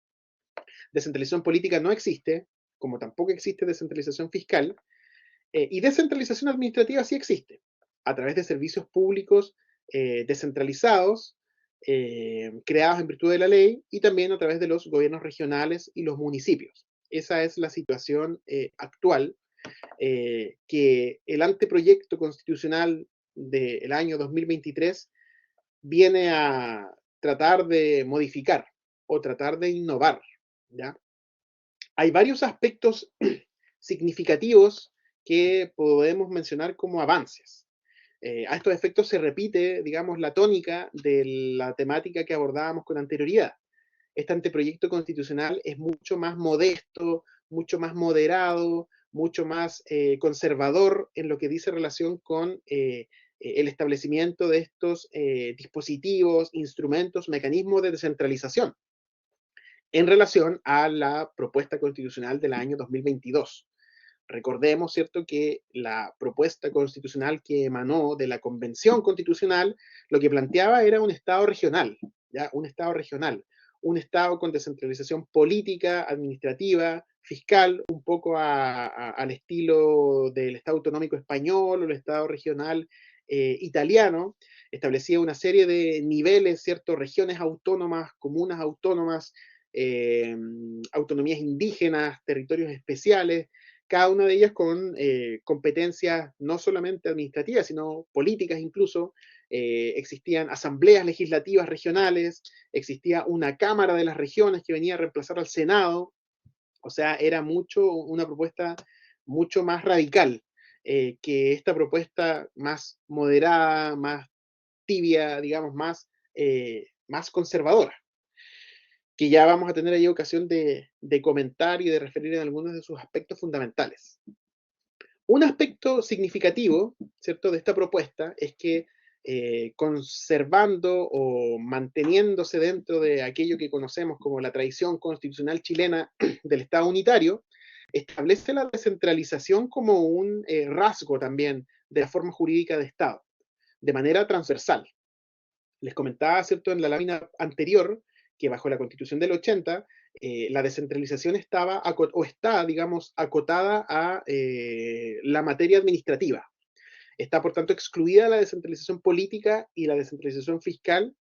[SPEAKER 2] Descentralización política no existe, como tampoco existe descentralización fiscal, y descentralización administrativa sí existe, a través de servicios públicos descentralizados, creados en virtud de la ley, y también a través de los gobiernos regionales y los municipios. Esa es la situación actual que el anteproyecto constitucional del año 2023 viene a tratar de modificar o tratar de innovar, ¿ya? Hay varios aspectos significativos que podemos mencionar como avances. A estos efectos se repite, digamos, la tónica de la temática que abordábamos con anterioridad. Este anteproyecto constitucional es mucho más modesto, mucho más moderado, mucho más conservador en lo que dice relación con el establecimiento de estos dispositivos, instrumentos, mecanismos de descentralización en relación a la propuesta constitucional del año 2022. Recordemos, ¿cierto?, que la propuesta constitucional que emanó de la Convención Constitucional lo que planteaba era un Estado regional, ¿ya? Un Estado regional, un Estado con descentralización política, administrativa, fiscal, un poco al estilo del Estado autonómico español o el Estado regional italiano. Establecía una serie de niveles, ¿cierto? Regiones autónomas, comunas autónomas, autonomías indígenas, territorios especiales, cada una de ellas con competencias no solamente administrativas, sino políticas incluso. Existían asambleas legislativas regionales, existía una Cámara de las Regiones que venía a reemplazar al Senado. O sea, era una propuesta mucho más radical que esta propuesta más moderada, más tibia, digamos, más conservadora, que ya vamos a tener ahí ocasión de comentar y de referir en algunos de sus aspectos fundamentales. Un aspecto significativo, ¿cierto?, de esta propuesta es que conservando o manteniéndose dentro de aquello que conocemos como la tradición constitucional chilena del Estado unitario, establece la descentralización como un rasgo también de la forma jurídica de Estado, de manera transversal. Les comentaba, ¿cierto?, en la lámina anterior, que bajo la Constitución del 80, la descentralización estaba, o está, digamos, acotada a la materia administrativa. Está, por tanto, excluida la descentralización política y la descentralización fiscal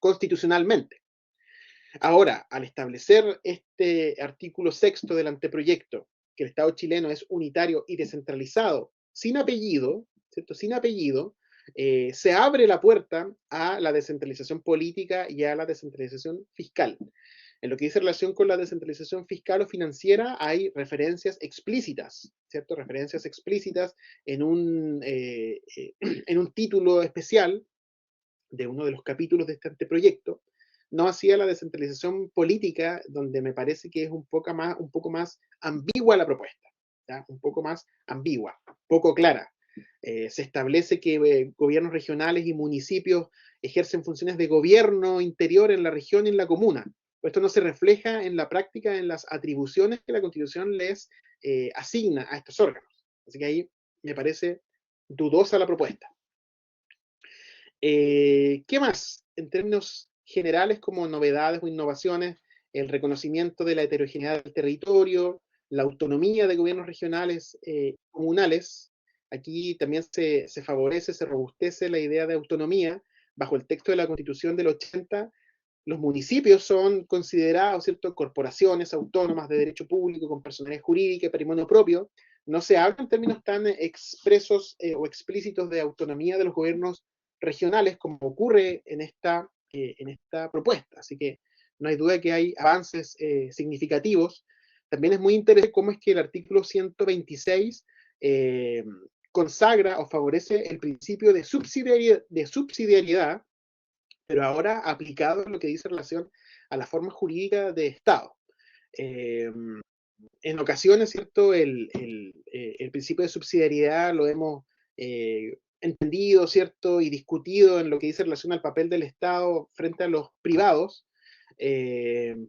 [SPEAKER 2] constitucionalmente. Ahora, al establecer este artículo 6 del anteproyecto, que el Estado chileno es unitario y descentralizado, sin apellido, ¿cierto?, sin apellido, se abre la puerta a la descentralización política y a la descentralización fiscal. En lo que dice relación con la descentralización fiscal o financiera, hay referencias explícitas, ¿cierto? Referencias explícitas en un título especial de uno de los capítulos de este anteproyecto, no hacía la descentralización política, donde me parece que es un poco más ambigua la propuesta, ¿ya? Un poco más ambigua, poco clara. Se establece que gobiernos regionales y municipios ejercen funciones de gobierno interior en la región y en la comuna. Esto no se refleja en la práctica en las atribuciones que la Constitución les asigna a estos órganos. Así que ahí me parece dudosa la propuesta. ¿Qué más? En términos generales, como novedades o innovaciones, el reconocimiento de la heterogeneidad del territorio, la autonomía de gobiernos regionales comunales. Aquí también se favorece, se robustece la idea de autonomía. Bajo el texto de la Constitución del 80, los municipios son considerados, ¿cierto?, corporaciones autónomas de derecho público con personalidad jurídica y patrimonio propio. No se habla en términos tan expresos o explícitos de autonomía de los gobiernos regionales como ocurre en esta propuesta. Así que no hay duda que hay avances significativos. También es muy interesante cómo es que el artículo 126 consagra o favorece el principio de subsidiariedad, pero ahora aplicado en lo que dice relación a la forma jurídica de Estado. En ocasiones, ¿cierto?, el principio de subsidiariedad lo hemos entendido, ¿cierto?, y discutido en lo que dice relación al papel del Estado frente a los privados,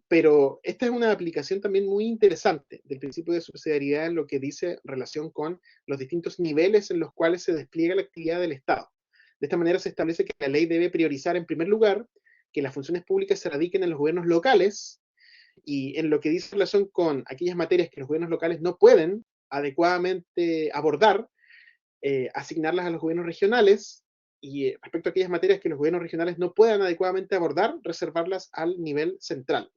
[SPEAKER 2] pero esta es una aplicación también muy interesante del principio de subsidiariedad en lo que dice relación con los distintos niveles en los cuales se despliega la actividad del Estado. De esta manera se establece que la ley debe priorizar en primer lugar que las funciones públicas se radiquen en los gobiernos locales, y en lo que dice relación con aquellas materias que los gobiernos locales no pueden adecuadamente abordar, asignarlas a los gobiernos regionales, y respecto a aquellas materias que los gobiernos regionales no puedan adecuadamente abordar, reservarlas al nivel central.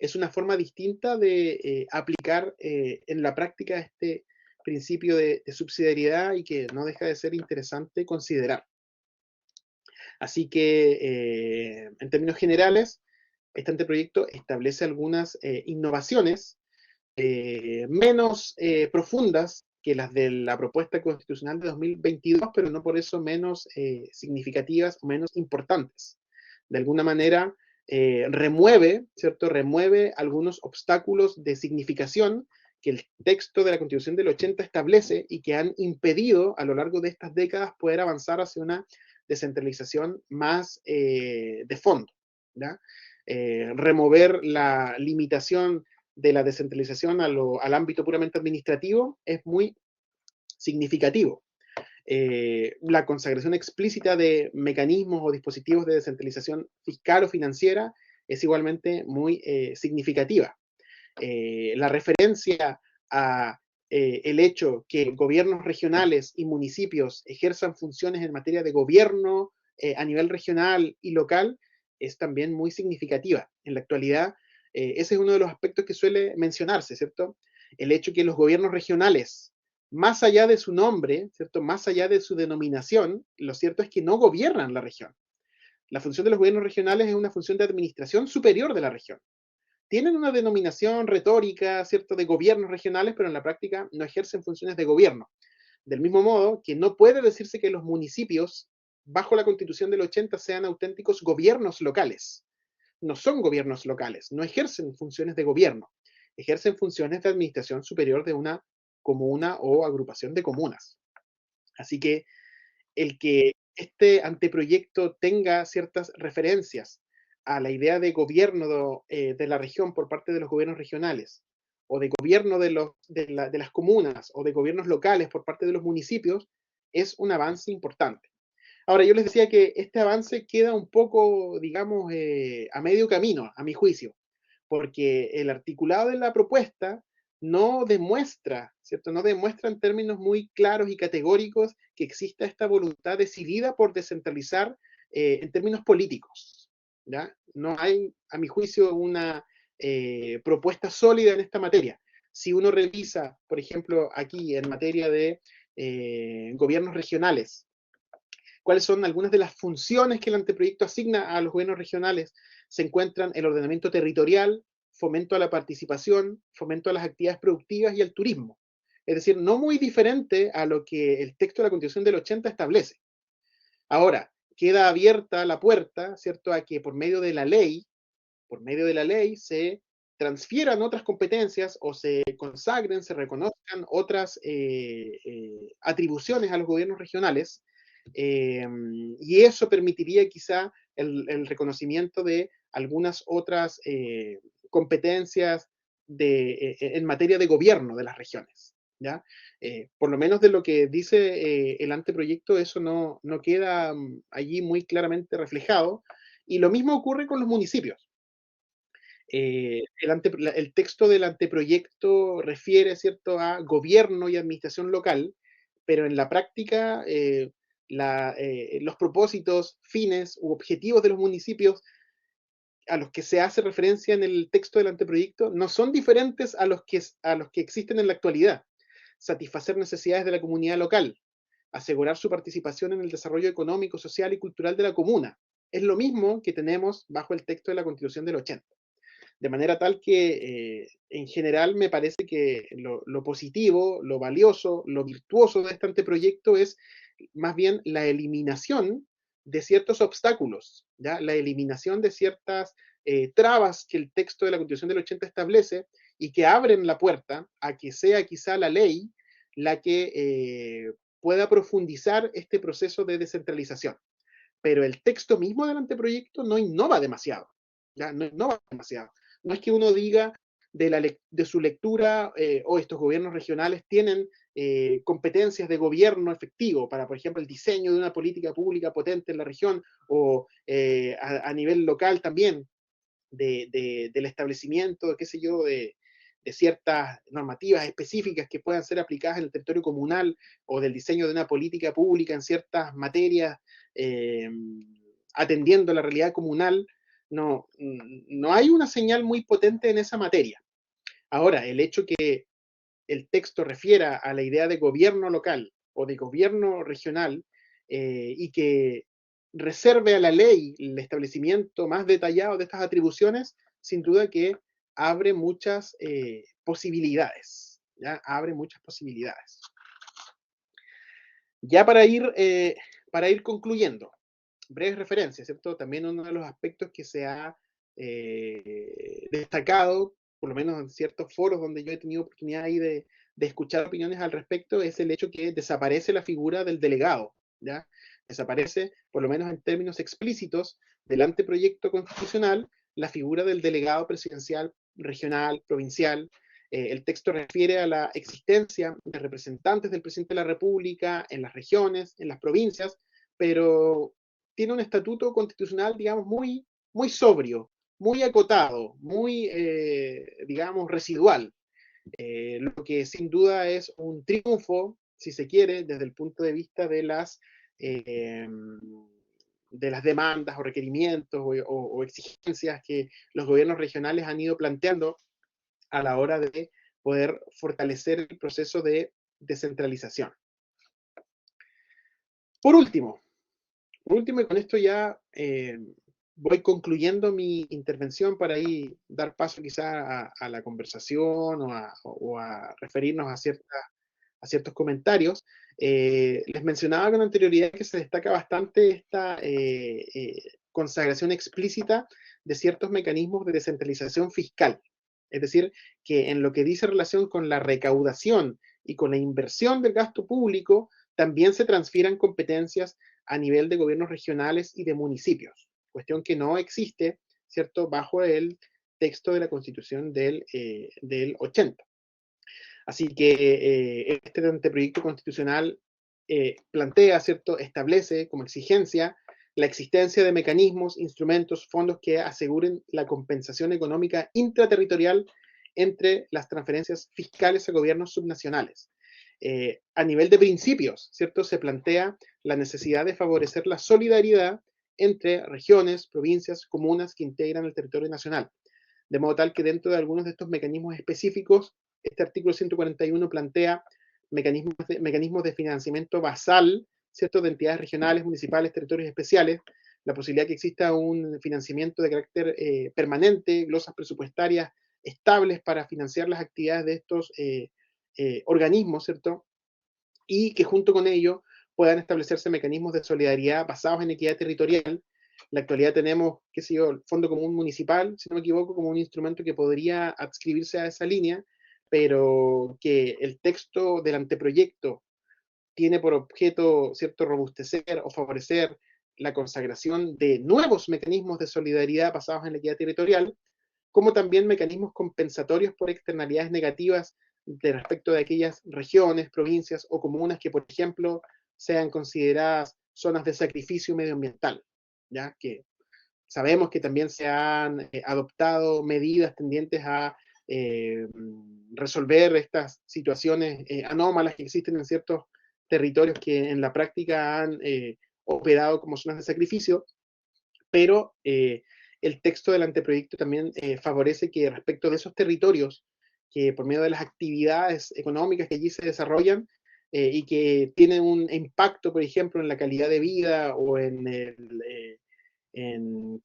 [SPEAKER 2] Es una forma distinta de aplicar en la práctica este principio de subsidiariedad y que no deja de ser interesante considerar. Así que, en términos generales, este anteproyecto establece algunas innovaciones menos profundas que las de la propuesta constitucional de 2022, pero no por eso menos significativas o menos importantes. De alguna manera remueve, ¿cierto? Remueve algunos obstáculos de significación que el texto de la Constitución del 80 establece y que han impedido a lo largo de estas décadas poder avanzar hacia una descentralización más de fondo, ¿ya? Remover la limitación de la descentralización al ámbito puramente administrativo es muy significativo. La consagración explícita de mecanismos o dispositivos de descentralización fiscal o financiera es igualmente muy significativa. la referencia a el hecho que gobiernos regionales y municipios ejerzan funciones en materia de gobierno a nivel regional y local es también muy significativa. En la actualidad, ese es uno de los aspectos que suele mencionarse, ¿cierto? El hecho que los gobiernos regionales, más allá de su nombre, ¿cierto? Más allá de su denominación, lo cierto es que no gobiernan la región. La función de los gobiernos regionales es una función de administración superior de la región. Tienen una denominación retórica, ¿cierto?, de gobiernos regionales, pero en la práctica no ejercen funciones de gobierno. Del mismo modo que no puede decirse que los municipios, bajo la Constitución del 80, sean auténticos gobiernos locales. No son gobiernos locales, no ejercen funciones de gobierno, ejercen funciones de administración superior de una comuna o agrupación de comunas. Así que el que este anteproyecto tenga ciertas referencias a la idea de gobierno de la región por parte de los gobiernos regionales, o de gobierno de las comunas, o de gobiernos locales por parte de los municipios, es un avance importante. Ahora, yo les decía que este avance queda un poco, digamos, a medio camino, a mi juicio, porque el articulado de la propuesta no demuestra, ¿cierto? No demuestra en términos muy claros y categóricos que exista esta voluntad decidida por descentralizar en términos políticos, ¿ya? No hay, a mi juicio, una propuesta sólida en esta materia. Si uno revisa, por ejemplo, aquí en materia de gobiernos regionales, cuáles son algunas de las funciones que el anteproyecto asigna a los gobiernos regionales, se encuentran el ordenamiento territorial, fomento a la participación, fomento a las actividades productivas y al turismo. Es decir, no muy diferente a lo que el texto de la Constitución del 80 establece. Ahora, queda abierta la puerta, ¿cierto?, a que por medio de la ley se transfieran otras competencias o se consagren, se reconozcan otras atribuciones a los gobiernos regionales, y eso permitiría quizá el reconocimiento de algunas otras competencias en materia de gobierno de las regiones, ¿ya? Por lo menos de lo que dice el anteproyecto, eso no queda allí muy claramente reflejado, y lo mismo ocurre con los municipios. El texto del anteproyecto refiere, ¿cierto?, a gobierno y administración local, pero en la práctica los propósitos, fines u objetivos de los municipios a los que se hace referencia en el texto del anteproyecto no son diferentes a los que existen en la actualidad. Satisfacer necesidades de la comunidad local, asegurar su participación en el desarrollo económico, social y cultural de la comuna. Es lo mismo que tenemos bajo el texto de la Constitución del 80. De manera tal que, en general, me parece que lo positivo, lo valioso, lo virtuoso de este anteproyecto es más bien la eliminación de ciertos obstáculos, ¿ya? La eliminación de ciertas trabas que el texto de la Constitución del 80 establece y que abren la puerta a que sea quizá la ley la que pueda profundizar este proceso de descentralización. Pero el texto mismo del anteproyecto no innova demasiado, ¿ya? No innova demasiado. No es que uno diga de su lectura, estos gobiernos regionales tienen competencias de gobierno efectivo para, por ejemplo, el diseño de una política pública potente en la región, o a nivel local también, del establecimiento, qué sé yo, de ciertas normativas específicas que puedan ser aplicadas en el territorio comunal, o del diseño de una política pública en ciertas materias, eh, atendiendo la realidad comunal. No hay una señal muy potente en esa materia. Ahora, el hecho que el texto refiera a la idea de gobierno local o de gobierno regional, y que reserve a la ley el establecimiento más detallado de estas atribuciones, sin duda que abre muchas posibilidades, ¿ya? Abre muchas posibilidades. Ya para ir concluyendo, breves referencias, ¿cierto? También uno de los aspectos que se ha destacado, por lo menos en ciertos foros donde yo he tenido oportunidad ahí de escuchar opiniones al respecto, es el hecho que desaparece la figura del delegado, ¿ya? Desaparece, por lo menos en términos explícitos, del anteproyecto constitucional, la figura del delegado presidencial regional, provincial. El texto refiere a la existencia de representantes del presidente de la República en las regiones, en las provincias, pero tiene un estatuto constitucional, digamos, muy sobrio, muy acotado, muy, digamos, residual, lo que sin duda es un triunfo, si se quiere, desde el punto de vista eh, de las demandas o requerimientos o exigencias que los gobiernos regionales han ido planteando a la hora de poder fortalecer el proceso de descentralización. Por último, y con esto ya voy concluyendo mi intervención para ahí dar paso quizá a la conversación o a referirnos a ciertos comentarios. Les mencionaba con anterioridad que se destaca bastante esta consagración explícita de ciertos mecanismos de descentralización fiscal. Es decir, que en lo que dice relación con la recaudación y con la inversión del gasto público, también se transfieran competencias a nivel de gobiernos regionales y de municipios, cuestión que no existe, ¿cierto?, bajo el texto de la Constitución del 80. Así que este anteproyecto constitucional plantea, ¿cierto?, establece como exigencia la existencia de mecanismos, instrumentos, fondos que aseguren la compensación económica intraterritorial entre las transferencias fiscales a gobiernos subnacionales. A nivel de principios, ¿cierto?, se plantea la necesidad de favorecer la solidaridad entre regiones, provincias, comunas que integran el territorio nacional, de modo tal que dentro de algunos de estos mecanismos específicos, este artículo 141 plantea mecanismos de financiamiento basal, ¿cierto?, de entidades regionales, municipales, territorios especiales, la posibilidad que exista un financiamiento de carácter permanente, glosas presupuestarias estables para financiar las actividades de estos organismos, ¿cierto?, y que junto con ello puedan establecerse mecanismos de solidaridad basados en equidad territorial. En la actualidad tenemos, qué sé yo, el Fondo Común Municipal, si no me equivoco, como un instrumento que podría adscribirse a esa línea, pero que el texto del anteproyecto tiene por objeto, ¿cierto?, robustecer o favorecer la consagración de nuevos mecanismos de solidaridad basados en la equidad territorial, como también mecanismos compensatorios por externalidades negativas de respecto de aquellas regiones, provincias o comunas que, por ejemplo, sean consideradas zonas de sacrificio medioambiental, ya que sabemos que también se han adoptado medidas tendientes a resolver estas situaciones anómalas que existen en ciertos territorios que en la práctica han operado como zonas de sacrificio, pero el texto del anteproyecto también favorece que respecto de esos territorios, que por medio de las actividades económicas que allí se desarrollan y que tienen un impacto, por ejemplo, en la calidad de vida o qué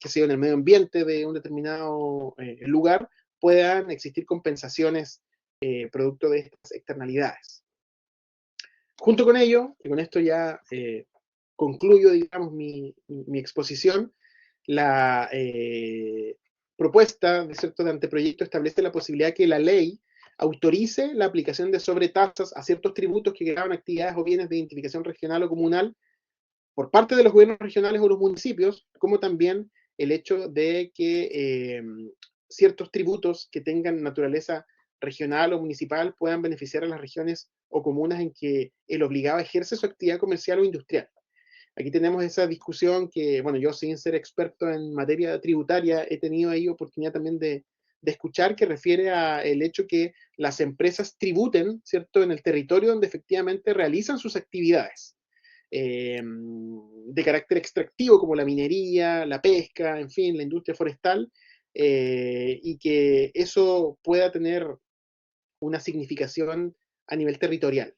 [SPEAKER 2] sé yo, en el medio ambiente de un determinado lugar, puedan existir compensaciones producto de estas externalidades. Junto con ello, y con esto ya concluyo, digamos, mi exposición, la propuesta de anteproyecto establece la posibilidad que la ley autorice la aplicación de sobretasas a ciertos tributos que gravan actividades o bienes de identificación regional o comunal por parte de los gobiernos regionales o los municipios, como también el hecho de que ciertos tributos que tengan naturaleza regional o municipal puedan beneficiar a las regiones o comunas en que el obligado ejerce su actividad comercial o industrial. Aquí tenemos esa discusión que, bueno, yo sin ser experto en materia tributaria, he tenido ahí oportunidad también de escuchar, que refiere a el hecho que las empresas tributen, ¿cierto?, en el territorio donde efectivamente realizan sus actividades de carácter extractivo, como la minería, la pesca, en fin, la industria forestal, y que eso pueda tener una significación a nivel territorial.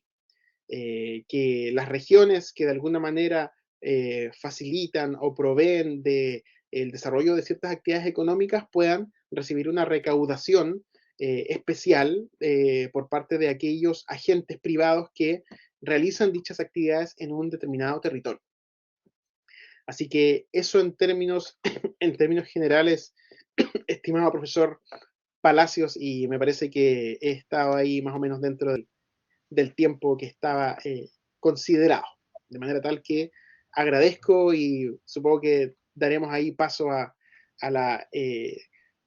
[SPEAKER 2] Que las regiones que de alguna manera facilitan o proveen del desarrollo de ciertas actividades económicas puedan recibir una recaudación especial por parte de aquellos agentes privados que realizan dichas actividades en un determinado territorio. Así que eso en términos generales, estimado profesor Palacios, y me parece que he estado ahí más o menos dentro del tiempo que estaba considerado. De manera tal que agradezco y supongo que daremos ahí paso a la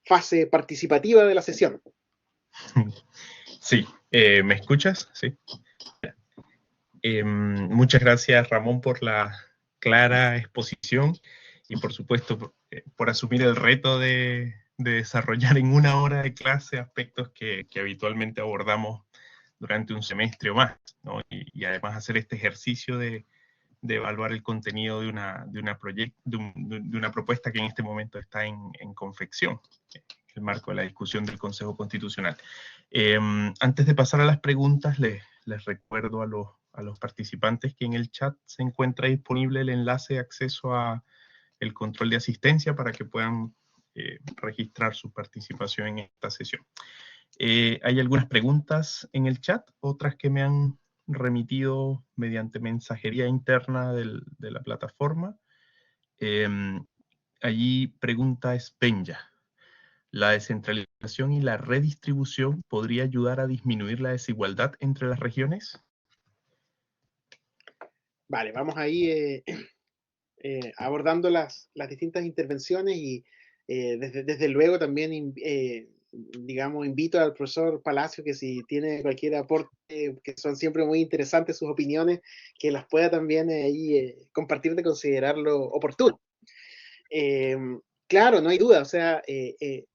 [SPEAKER 2] fase participativa de la sesión.
[SPEAKER 1] Sí, ¿me escuchas? Sí. Muchas gracias, Ramón, por la clara exposición y, por supuesto, por asumir el reto de desarrollar en una hora de clase aspectos que habitualmente abordamos durante un semestre o más, ¿no? Y además hacer este ejercicio de evaluar el contenido de una propuesta que en este momento está en confección, en el marco de la discusión del Consejo Constitucional. Antes de pasar a las preguntas, les recuerdo a los participantes que en el chat se encuentra disponible el enlace de acceso a el control de asistencia para que puedan registrar su participación en esta sesión. Hay algunas preguntas en el chat, otras que me han remitido mediante mensajería interna de la plataforma. Allí pregunta Espenja: ¿la descentralización y la redistribución podría ayudar a disminuir la desigualdad entre las regiones?
[SPEAKER 2] Vale, vamos ahí abordando las distintas intervenciones y desde luego también, digamos, invito al profesor Palacio que si tiene cualquier aporte, que son siempre muy interesantes sus opiniones, que las pueda también ahí compartir de considerarlo oportuno. Claro, no hay duda, o sea,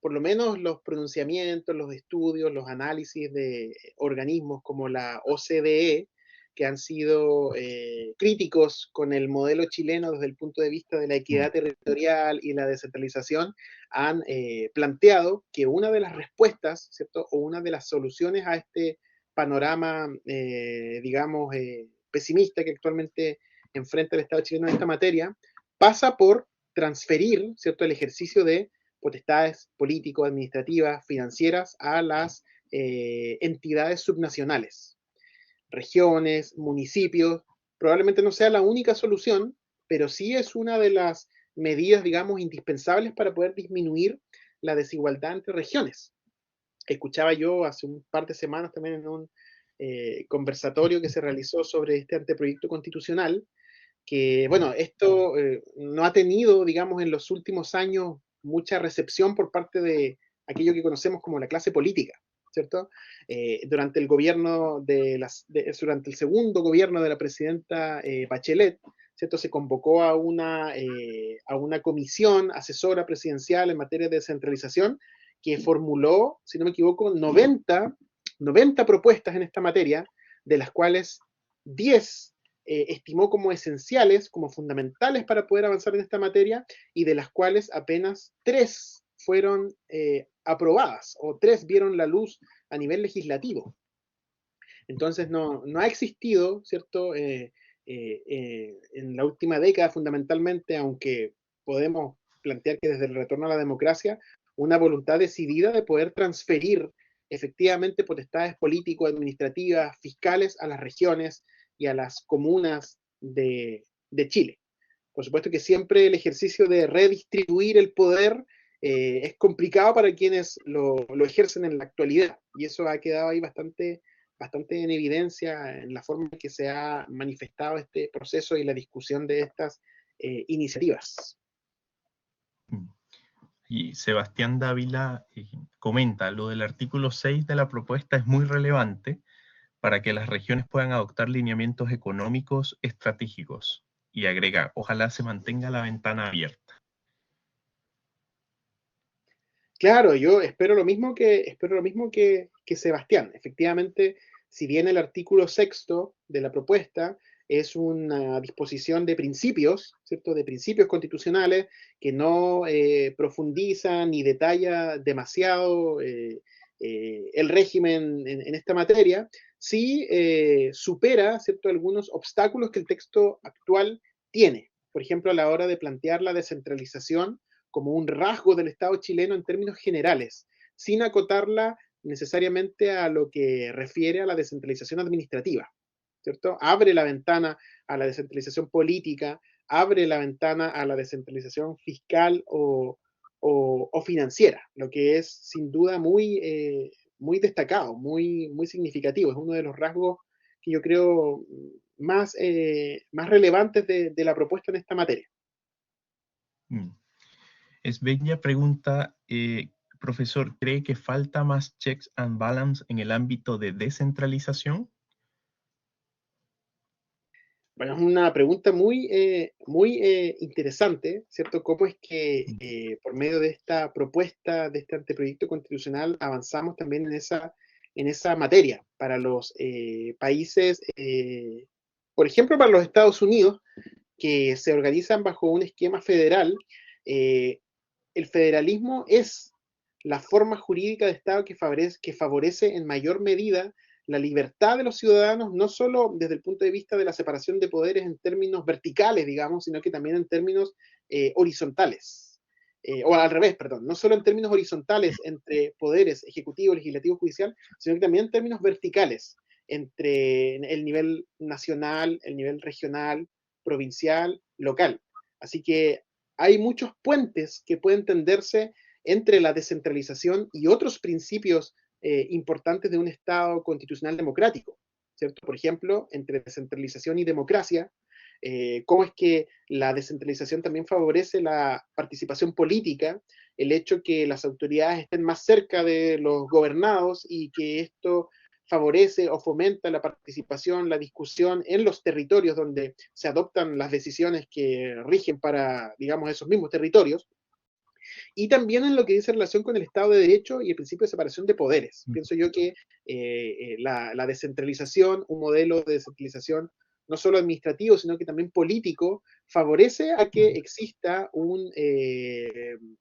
[SPEAKER 2] por lo menos los pronunciamientos, los estudios, los análisis de organismos como la OCDE, que han sido críticos con el modelo chileno desde el punto de vista de la equidad territorial y la descentralización, han planteado que una de las respuestas, ¿cierto? O una de las soluciones a este panorama, digamos, pesimista que actualmente enfrenta el Estado chileno en esta materia, pasa por transferir, ¿cierto?, el ejercicio de potestades político-administrativas, financieras, a las entidades subnacionales, regiones, municipios. Probablemente no sea la única solución, pero sí es una de las medidas, digamos, indispensables para poder disminuir la desigualdad entre regiones. Escuchaba yo hace un par de semanas también en un conversatorio que se realizó sobre este anteproyecto constitucional, que, bueno, esto no ha tenido, digamos, en los últimos años mucha recepción por parte de aquello que conocemos como la clase política, ¿cierto? Durante el gobierno durante el segundo gobierno de la presidenta Bachelet, ¿cierto? Se convocó a una comisión asesora presidencial en materia de descentralización que formuló, si no me equivoco, 90 propuestas en esta materia, de las cuales 10 estimó como esenciales, como fundamentales para poder avanzar en esta materia, y de las cuales apenas 3 fueron aprobadas, o 3 vieron la luz a nivel legislativo. Entonces no ha existido, ¿cierto? En la última década fundamentalmente, aunque podemos plantear que desde el retorno a la democracia, una voluntad decidida de poder transferir efectivamente potestades político-administrativas, fiscales a las regiones y a las comunas de Chile. Por supuesto que siempre el ejercicio de redistribuir el poder es complicado para quienes lo ejercen en la actualidad, y eso ha quedado ahí bastante en evidencia en la forma en que se ha manifestado este proceso y la discusión de estas iniciativas.
[SPEAKER 1] Y Sebastián Dávila comenta: lo del artículo 6 de la propuesta es muy relevante para que las regiones puedan adoptar lineamientos económicos estratégicos. Y agrega: ojalá se mantenga la ventana abierta.
[SPEAKER 2] Claro, yo espero lo mismo que Sebastián. Efectivamente, si bien el artículo 6 de la propuesta es una disposición de principios, ¿cierto? De principios constitucionales que no profundiza ni detalla demasiado el régimen en esta materia, sí supera, ¿cierto?, algunos obstáculos que el texto actual tiene. Por ejemplo, a la hora de plantear la descentralización como un rasgo del Estado chileno en términos generales, sin acotarla necesariamente a lo que refiere a la descentralización administrativa, ¿cierto? Abre la ventana a la descentralización política, abre la ventana a la descentralización fiscal o financiera, lo que es sin duda muy destacado, muy significativo. Es uno de los rasgos que yo creo más relevantes de la propuesta en esta materia.
[SPEAKER 1] Esbeña pregunta: profesor, ¿cree que falta más checks and balance en el ámbito de descentralización?
[SPEAKER 2] Bueno, es una pregunta muy interesante, ¿cierto? ¿Cómo es que por medio de esta propuesta, de este anteproyecto constitucional, avanzamos también en esa materia para los países, por ejemplo, para los Estados Unidos, que se organizan bajo un esquema federal? El federalismo es la forma jurídica de Estado que favorece en mayor medida la libertad de los ciudadanos, no solo desde el punto de vista de la separación de poderes en términos verticales, digamos, sino que también en términos horizontales. O al revés, perdón, no solo en términos horizontales entre poderes ejecutivo, legislativo, judicial, sino que también en términos verticales entre el nivel nacional, el nivel regional, provincial, local. Así que hay muchos puentes que pueden tenderse entre la descentralización y otros principios importantes de un Estado constitucional democrático, ¿cierto? Por ejemplo, entre descentralización y democracia, cómo es que la descentralización también favorece la participación política, el hecho que las autoridades estén más cerca de los gobernados y que esto favorece o fomenta la participación, la discusión en los territorios donde se adoptan las decisiones que rigen para, digamos, esos mismos territorios, y también en lo que dice relación con el Estado de Derecho y el principio de separación de poderes. Pienso yo que la descentralización, un modelo de descentralización no solo administrativo, sino que también político, favorece a que exista un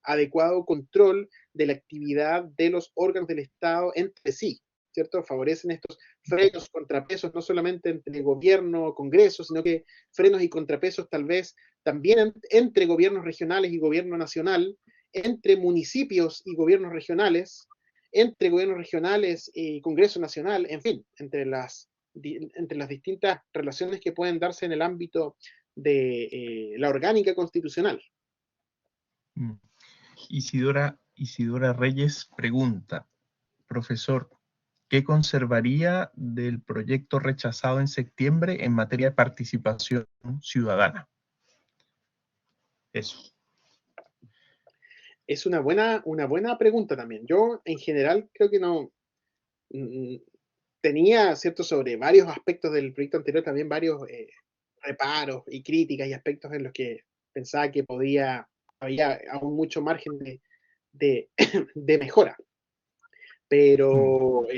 [SPEAKER 2] adecuado control de la actividad de los órganos del Estado entre sí, ¿cierto? Favorecen estos frenos, contrapesos, no solamente entre gobierno, congreso, sino que frenos y contrapesos tal vez también entre gobiernos regionales y gobierno nacional, entre municipios y gobiernos regionales, entre gobiernos regionales y Congreso Nacional, en fin, entre las distintas relaciones que pueden darse en el ámbito de la orgánica constitucional.
[SPEAKER 1] Isidora Reyes pregunta, profesor, ¿qué conservaría del proyecto rechazado en septiembre en materia de participación ciudadana? Eso.
[SPEAKER 2] Es una buena pregunta también. Yo, en general, creo que no tenía, ¿cierto?, sobre varios aspectos del proyecto anterior, también varios reparos y críticas y aspectos en los que pensaba que había aún mucho margen de, de mejora. Pero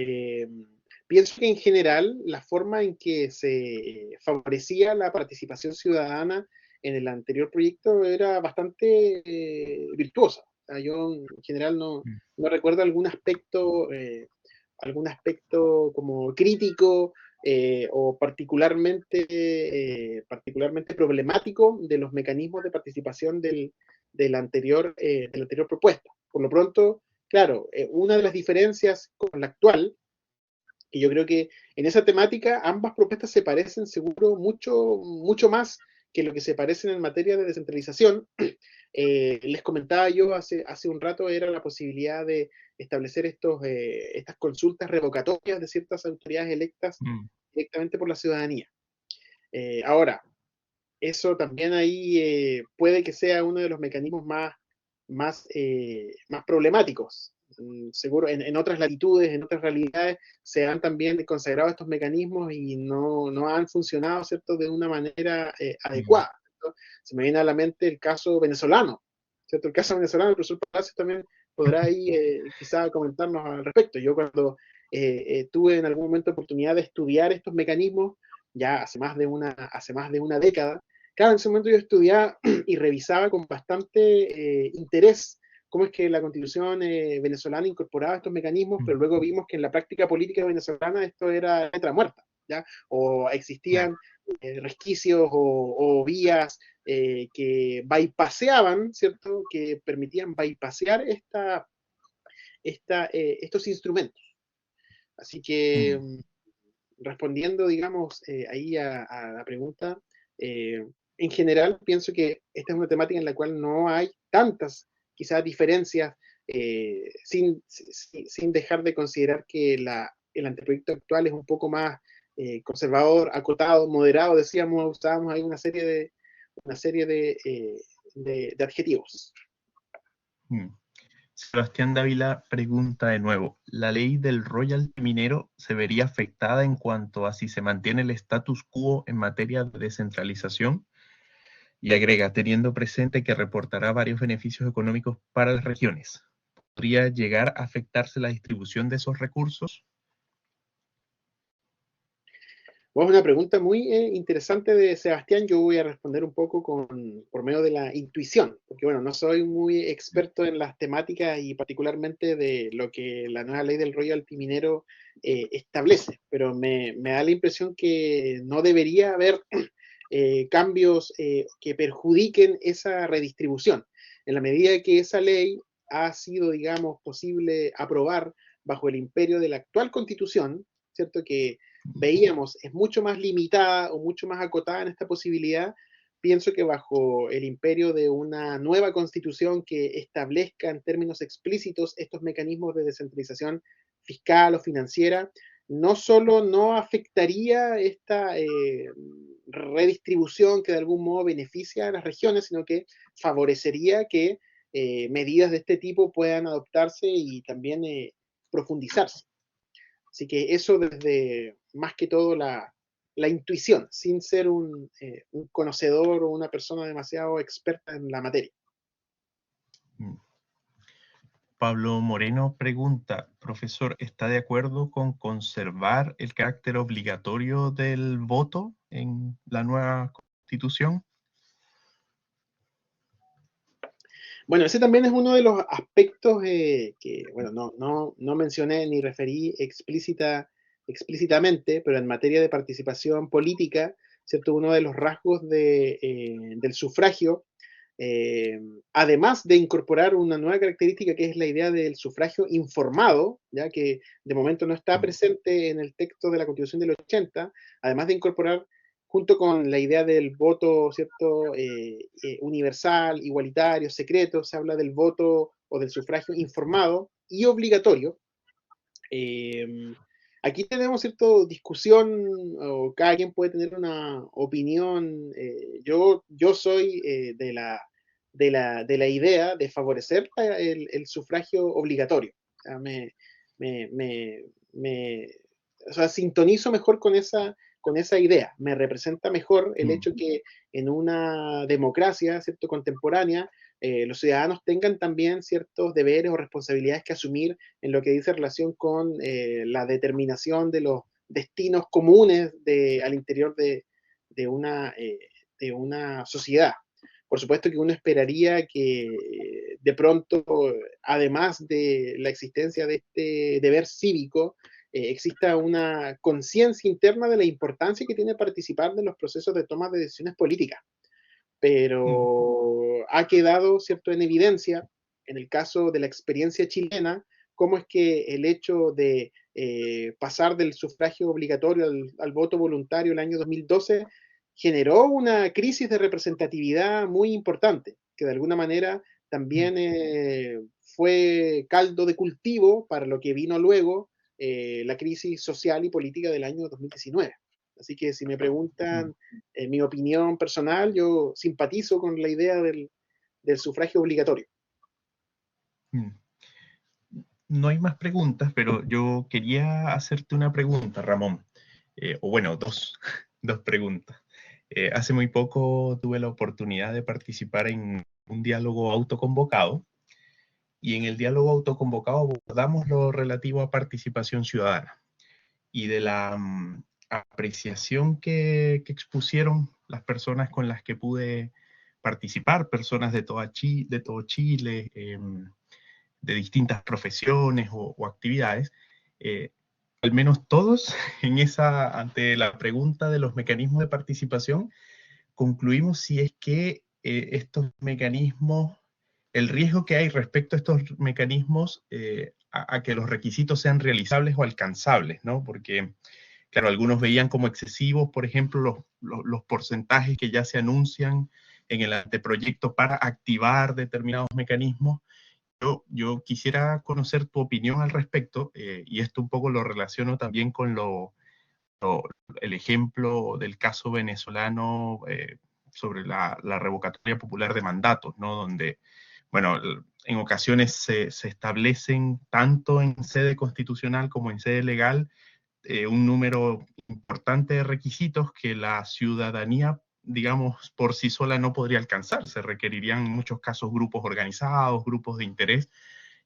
[SPEAKER 2] pienso que en general la forma en que se favorecía la participación ciudadana en el anterior proyecto era bastante virtuosa. O sea, yo en general no recuerdo algún aspecto como crítico o particularmente problemático de los mecanismos de participación de la anterior propuesta. Por lo pronto, claro, una de las diferencias con la actual, que yo creo que en esa temática ambas propuestas se parecen seguro mucho más que lo que se parecen en materia de descentralización. Les comentaba yo hace un rato, era la posibilidad de establecer estas consultas revocatorias de ciertas autoridades electas directamente por la ciudadanía. Ahora, eso también ahí puede que sea uno de los mecanismos más problemáticos. Seguro en otras latitudes, en otras realidades, se han también consagrado estos mecanismos y no han funcionado, ¿cierto?, de una manera adecuada, ¿cierto? Se me viene a la mente el caso venezolano, ¿cierto? El caso venezolano, el profesor Palacios también podrá ahí quizá comentarnos al respecto. Yo cuando tuve en algún momento oportunidad de estudiar estos mecanismos, ya hace más de una década, claro, en ese momento yo estudiaba y revisaba con bastante interés cómo es que la constitución venezolana incorporaba estos mecanismos, pero luego vimos que en la práctica política venezolana esto era letra muerta, ¿ya? O existían resquicios o vías que bypaseaban, ¿cierto? Que permitían bypasear estos instrumentos. Así que, respondiendo, digamos, ahí a la pregunta, en general pienso que esta es una temática en la cual no hay tantas, quizás, diferencias, sin dejar de considerar que el anteproyecto actual es un poco más conservador, acotado, moderado, usábamos ahí una serie de adjetivos.
[SPEAKER 1] Sebastián Dávila pregunta de nuevo, ¿la ley del royalty minero se vería afectada en cuanto a si se mantiene el status quo en materia de descentralización? Y agrega, teniendo presente que reportará varios beneficios económicos para las regiones, ¿podría llegar a afectarse la distribución de esos recursos?
[SPEAKER 2] Bueno, es una pregunta muy interesante de Sebastián. Yo voy a responder un poco por medio de la intuición, porque bueno, no soy muy experto en las temáticas y particularmente de lo que la nueva ley del royalty minero establece, pero me da la impresión que no debería haber cambios que perjudiquen esa redistribución. En la medida que esa ley ha sido, digamos, posible aprobar bajo el imperio de la actual constitución, ¿cierto? Que veíamos es mucho más limitada o mucho más acotada en esta posibilidad, pienso que bajo el imperio de una nueva constitución que establezca en términos explícitos estos mecanismos de descentralización fiscal o financiera, no solo no afectaría esta redistribución que de algún modo beneficia a las regiones, sino que favorecería que medidas de este tipo puedan adoptarse y también profundizarse. Así que eso desde más que todo la intuición, sin ser un conocedor o una persona demasiado experta en la materia.
[SPEAKER 1] Pablo Moreno pregunta, profesor, ¿está de acuerdo con conservar el carácter obligatorio del voto en la nueva constitución?
[SPEAKER 2] Bueno, ese también es uno de los aspectos que, bueno, no mencioné ni referí explícitamente, pero en materia de participación política, ¿cierto? Uno de los rasgos del sufragio, eh, además de incorporar una nueva característica que es la idea del sufragio informado, ya que de momento no está presente en el texto de la Constitución del 80, además de incorporar junto con la idea del voto, ¿cierto? Universal, igualitario, secreto, se habla del voto o del sufragio informado y obligatorio. Eh, Aquí tenemos cierta discusión, o cada quien puede tener una opinión. Yo soy de la idea de favorecer el sufragio obligatorio. O sea, me, o sea, sintonizo mejor con esa idea. Me representa mejor el hecho que en una democracia, ¿cierto?, contemporánea, los ciudadanos tengan también ciertos deberes o responsabilidades que asumir en lo que dice relación con la determinación de los destinos comunes al interior de de una sociedad. Por supuesto que uno esperaría que de pronto, además de la existencia de este deber cívico, exista una conciencia interna de la importancia que tiene participar de los procesos de toma de decisiones políticas. Pero ha quedado, ¿cierto?, en evidencia, en el caso de la experiencia chilena, cómo es que el hecho de pasar del sufragio obligatorio al voto voluntario el año 2012 generó una crisis de representatividad muy importante, que de alguna manera también fue caldo de cultivo para lo que vino luego la crisis social y política del año 2019. Así que si me preguntan mi opinión personal, yo simpatizo con la idea del sufragio obligatorio.
[SPEAKER 1] No hay más preguntas, pero yo quería hacerte una pregunta, Ramón. O bueno, dos preguntas. Hace muy poco tuve la oportunidad de participar en un diálogo autoconvocado y en el diálogo autoconvocado abordamos lo relativo a participación ciudadana y de la apreciación que expusieron las personas con las que pude participar, personas de, de todo Chile, de distintas profesiones o actividades, eh, al menos todos ante la pregunta de los mecanismos de participación, concluimos si es que estos mecanismos, el riesgo que hay respecto a estos mecanismos a que los requisitos sean realizables o alcanzables, ¿no? Porque, claro, algunos veían como excesivos, por ejemplo, los porcentajes que ya se anuncian en el anteproyecto para activar determinados mecanismos. Yo quisiera conocer tu opinión al respecto, y esto un poco lo relaciono también con el ejemplo del caso venezolano sobre la revocatoria popular de mandatos, ¿no? Donde, bueno, en ocasiones se establecen tanto en sede constitucional como en sede legal un número importante de requisitos que la ciudadanía, digamos, por sí sola no podría alcanzar. Se requerirían en muchos casos grupos organizados, grupos de interés,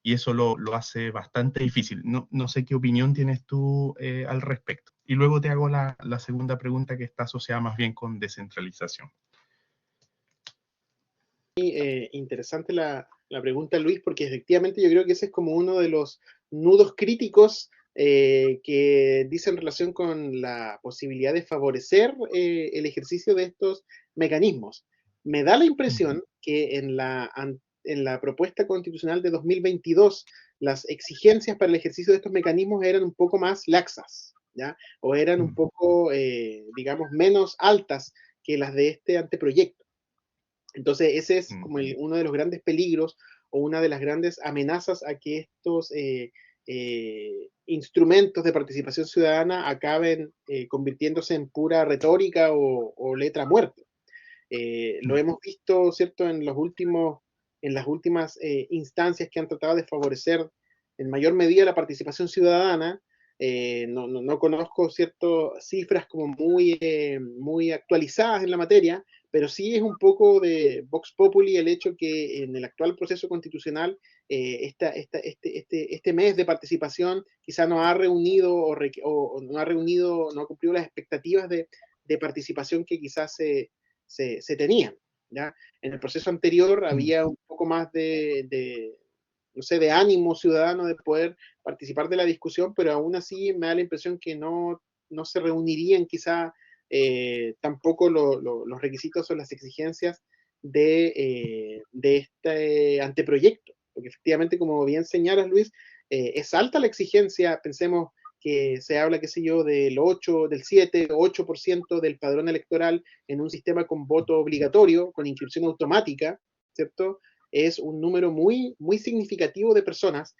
[SPEAKER 1] y eso lo hace bastante difícil. No sé qué opinión tienes tú al respecto. Y luego te hago la segunda pregunta, que está asociada más bien con descentralización.
[SPEAKER 2] Interesante la pregunta, Luis, porque efectivamente yo creo que ese es como uno de los nudos críticos que dicen relación con la posibilidad de favorecer el ejercicio de estos mecanismos. Me da la impresión que en la propuesta constitucional de 2022 las exigencias para el ejercicio de estos mecanismos eran un poco más laxas, ¿ya? O eran un poco, digamos, menos altas que las de este anteproyecto. Entonces, ese es como uno de los grandes peligros o una de las grandes amenazas a que estos instrumentos de participación ciudadana acaben convirtiéndose en pura retórica o letra muerta. Lo hemos visto, ¿cierto?, en las últimas instancias que han tratado de favorecer en mayor medida la participación ciudadana. No conozco, ¿cierto?, cifras como muy actualizadas en la materia, pero sí es un poco de Vox Populi el hecho que en el actual proceso constitucional este mes de participación quizá no ha reunido o no ha reunido, no ha cumplido las expectativas de participación que quizás se tenían. ¿Ya? En el proceso anterior había un poco más no sé, de ánimo ciudadano de poder participar de la discusión, pero aún así me da la impresión que no se reunirían quizá tampoco los requisitos o las exigencias de este anteproyecto. Porque efectivamente, como bien señalas, Luis, es alta la exigencia. Pensemos que se habla, qué sé yo, del 7 o 8% del padrón electoral en un sistema con voto obligatorio, con inscripción automática, ¿cierto? Es un número muy, muy significativo de personas.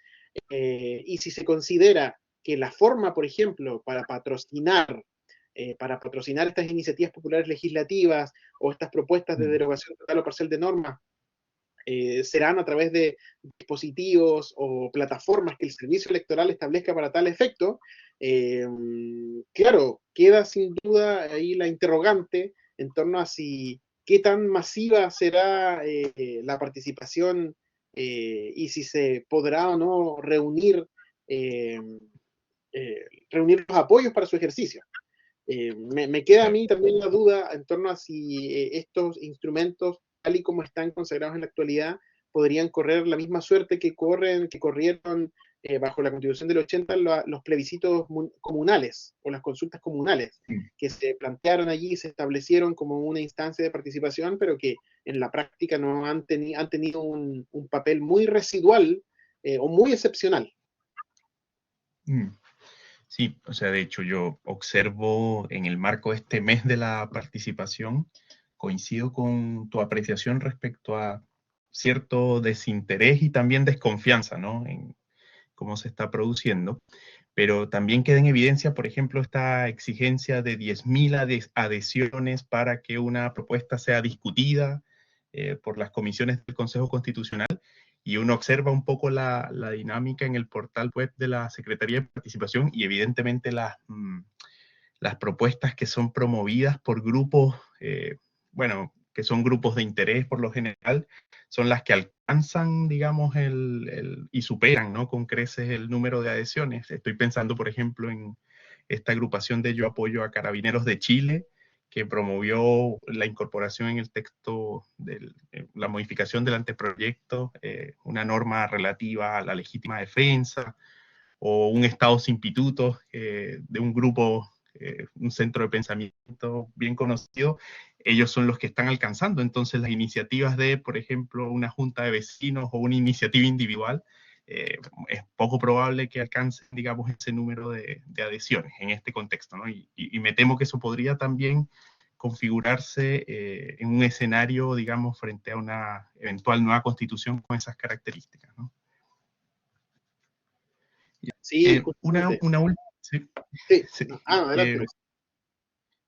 [SPEAKER 2] Y si se considera que la forma, por ejemplo, para patrocinar estas iniciativas populares legislativas o estas propuestas de derogación total o parcial de normas serán a través de dispositivos o plataformas que el servicio electoral establezca para tal efecto, claro, queda sin duda ahí la interrogante en torno a si qué tan masiva será la participación y si se podrá o no eh, reunir los apoyos para su ejercicio. Me queda a mí también la duda en torno a si estos instrumentos, tal y como están consagrados en la actualidad, podrían correr la misma suerte que corrieron bajo la Constitución del 80 los plebiscitos comunales o las consultas comunales, que se plantearon allí y se establecieron como una instancia de participación, pero que en la práctica no han tenido un papel muy residual o muy excepcional.
[SPEAKER 1] Sí, o sea, de hecho yo observo en el marco de este mes de la participación, coincido con tu apreciación respecto a cierto desinterés y también desconfianza, ¿no?, en cómo se está produciendo, pero también queda en evidencia, por ejemplo, esta exigencia de 10.000 adhesiones para que una propuesta sea discutida por las comisiones del Consejo Constitucional, y uno observa un poco la dinámica en el portal web de la Secretaría de Participación y evidentemente las propuestas que son promovidas por grupos, bueno, que son grupos de interés por lo general, son las que alcanzan, digamos, y superan, ¿no?, con creces el número de adhesiones. Estoy pensando, por ejemplo, en esta agrupación de Yo Apoyo a Carabineros de Chile, que promovió la incorporación en el texto de la modificación del anteproyecto, una norma relativa a la legítima defensa, o un Estado sin pitutos de un grupo, un centro de pensamiento bien conocido. Ellos son los que están alcanzando entonces las iniciativas de, por ejemplo, una junta de vecinos o una iniciativa individual. Es poco probable que alcancen, digamos, ese número de adhesiones en este contexto, ¿no? Y me temo que eso podría también configurarse en un escenario, digamos, frente a una eventual nueva constitución con esas características, ¿no?
[SPEAKER 2] Sí,
[SPEAKER 1] Sí,
[SPEAKER 2] sí.
[SPEAKER 1] sí.
[SPEAKER 2] Adelante.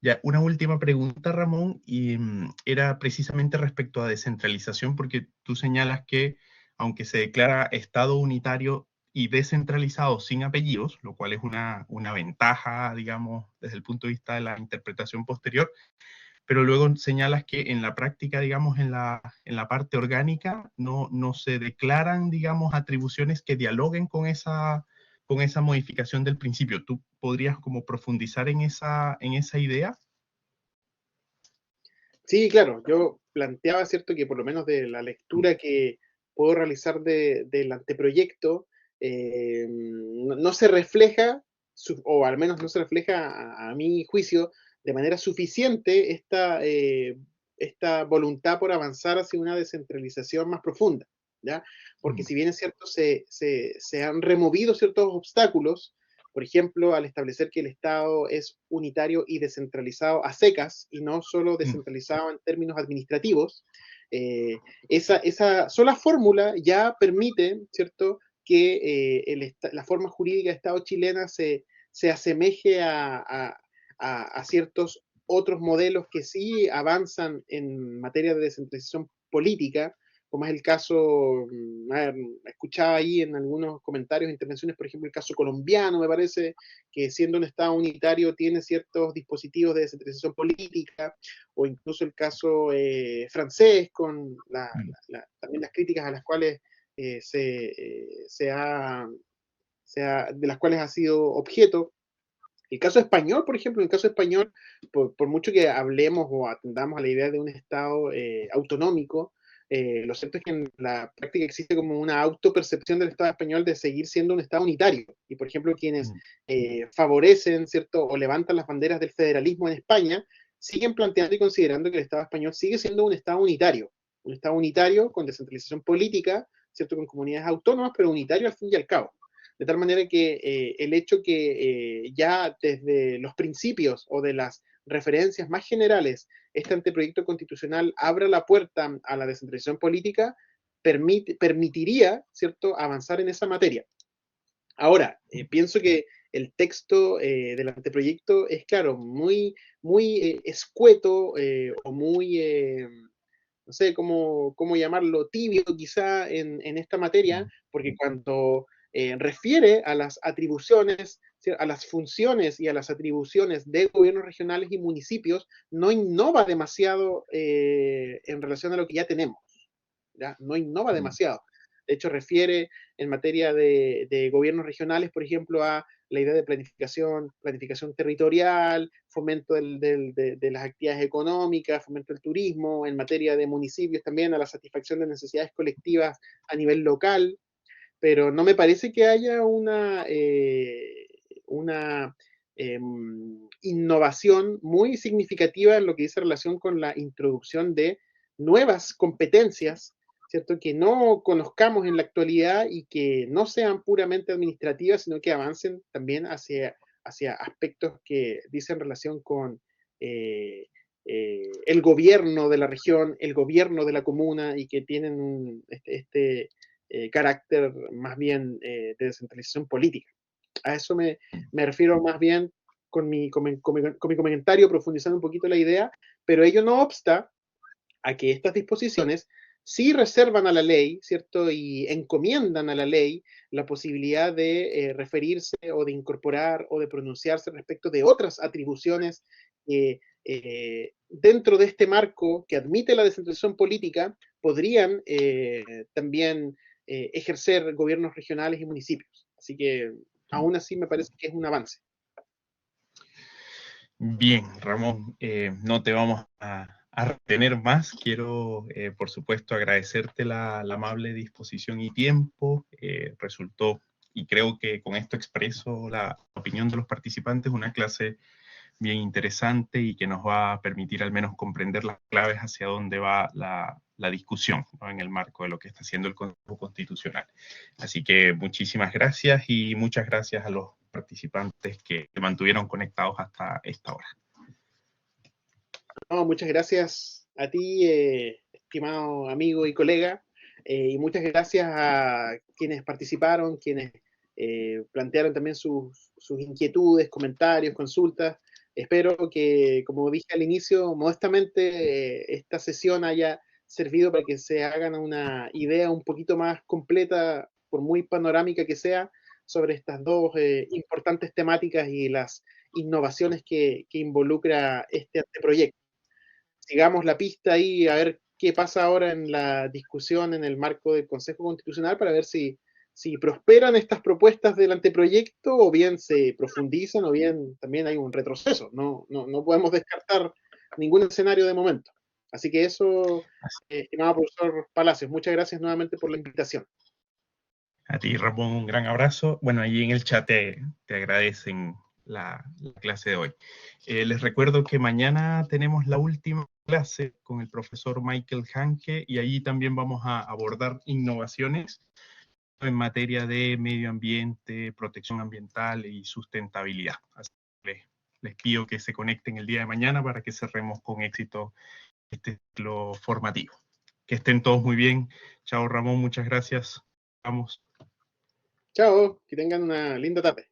[SPEAKER 1] Ya, una última pregunta, Ramón, y era precisamente respecto a descentralización, porque tú señalas que aunque se declara Estado unitario y descentralizado sin apellidos, lo cual es una ventaja, digamos, desde el punto de vista de la interpretación posterior, pero luego señalas que en la práctica, digamos, en la parte orgánica, no se declaran, digamos, atribuciones que dialoguen con esa modificación del principio. ¿Tú podrías como profundizar en esa idea?
[SPEAKER 2] Sí, claro, yo planteaba, ¿cierto?, que por lo menos de la lectura que puedo realizar del anteproyecto, no se refleja, o al menos no se refleja a mi juicio, de manera suficiente esta voluntad por avanzar hacia una descentralización más profunda, ¿ya? Porque si bien es cierto, se han removido ciertos obstáculos, por ejemplo, al establecer que el Estado es unitario y descentralizado a secas y no solo descentralizado en términos administrativos, eh, esa sola fórmula ya permite, ¿cierto?, que la forma jurídica de Estado chilena se asemeje a ciertos otros modelos que sí avanzan en materia de descentralización política, como es el caso, escuchaba ahí en algunos comentarios, intervenciones, por ejemplo, el caso colombiano, me parece, que siendo un Estado unitario tiene ciertos dispositivos de descentralización política, o incluso el caso francés, con también las críticas a las cuales de las cuales ha sido objeto. El caso español, por ejemplo, en el caso español, por mucho que hablemos o atendamos a la idea de un Estado autonómico, lo cierto es que en la práctica existe como una autopercepción del Estado español de seguir siendo un Estado unitario. Y, por ejemplo, quienes favorecen, ¿cierto?, o levantan las banderas del federalismo en España, siguen planteando y considerando que el Estado español sigue siendo un Estado unitario con descentralización política, ¿cierto?, con comunidades autónomas, pero unitario al fin y al cabo. De tal manera que el hecho que ya desde los principios o de las referencias más generales este anteproyecto constitucional abra la puerta a la descentralización política permitiría, ¿cierto?, avanzar en esa materia. Ahora, pienso que el texto del anteproyecto es, claro, muy escueto o muy, no sé cómo llamarlo, tibio quizá en esta materia, porque cuando refiere a las atribuciones, a las funciones y a las atribuciones de gobiernos regionales y municipios, no innova demasiado en relación a lo que ya tenemos, ¿ya? No innova demasiado. De hecho, refiere en materia de gobiernos regionales, por ejemplo, a la idea de planificación territorial, fomento de las actividades económicas, fomento del turismo, en materia de municipios también a la satisfacción de necesidades colectivas a nivel local, pero no me parece que haya una innovación muy significativa en lo que dice relación con la introducción de nuevas competencias, ¿cierto?, que no conozcamos en la actualidad y que no sean puramente administrativas, sino que avancen también hacia aspectos que dicen relación con el gobierno de la región, el gobierno de la comuna y que tienen carácter más bien de descentralización política. A eso me refiero más bien con mi comentario, profundizando un poquito la idea, pero ello no obsta a que estas disposiciones sí reservan a la ley, ¿cierto? Y encomiendan a la ley la posibilidad de referirse o de incorporar o de pronunciarse respecto de otras atribuciones dentro de este marco que admite la descentralización política, podrían también ejercer gobiernos regionales y municipios. Así que aún así me parece que es un avance.
[SPEAKER 1] Bien, Ramón, no te vamos a retener más. Quiero, por supuesto, agradecerte la amable disposición y tiempo. Resultó, y creo que con esto expreso la opinión de los participantes, una clase bien interesante y que nos va a permitir al menos comprender las claves hacia dónde va la discusión, ¿no?, en el marco de lo que está haciendo el Consejo Constitucional. Así que muchísimas gracias y muchas gracias a los participantes que se mantuvieron conectados hasta esta hora.
[SPEAKER 2] No, muchas gracias a ti, estimado amigo y colega, y muchas gracias a quienes participaron, quienes plantearon también sus inquietudes, comentarios, consultas. Espero que, como dije al inicio, modestamente esta sesión haya servido para que se hagan una idea un poquito más completa, por muy panorámica que sea, sobre estas dos importantes temáticas y las innovaciones que involucra este anteproyecto. Sigamos la pista ahí a ver qué pasa ahora en la discusión en el marco del Consejo Constitucional para ver si prosperan estas propuestas del anteproyecto o bien se profundizan o bien también hay un retroceso. No podemos descartar ningún escenario de momento. Así que eso, estimado profesor Palacios, muchas gracias nuevamente por la invitación.
[SPEAKER 1] A ti, Ramón, un gran abrazo. Bueno, allí en el chat te agradecen la clase de hoy. Les recuerdo que mañana tenemos la última clase con el profesor Michael Hanke y allí también vamos a abordar innovaciones en materia de medio ambiente, protección ambiental y sustentabilidad. Así que les pido que se conecten el día de mañana para que cerremos con éxito este ciclo formativo. Que estén todos muy bien. Chao, Ramón, muchas gracias. Vamos.
[SPEAKER 2] Chao, que tengan una linda tarde.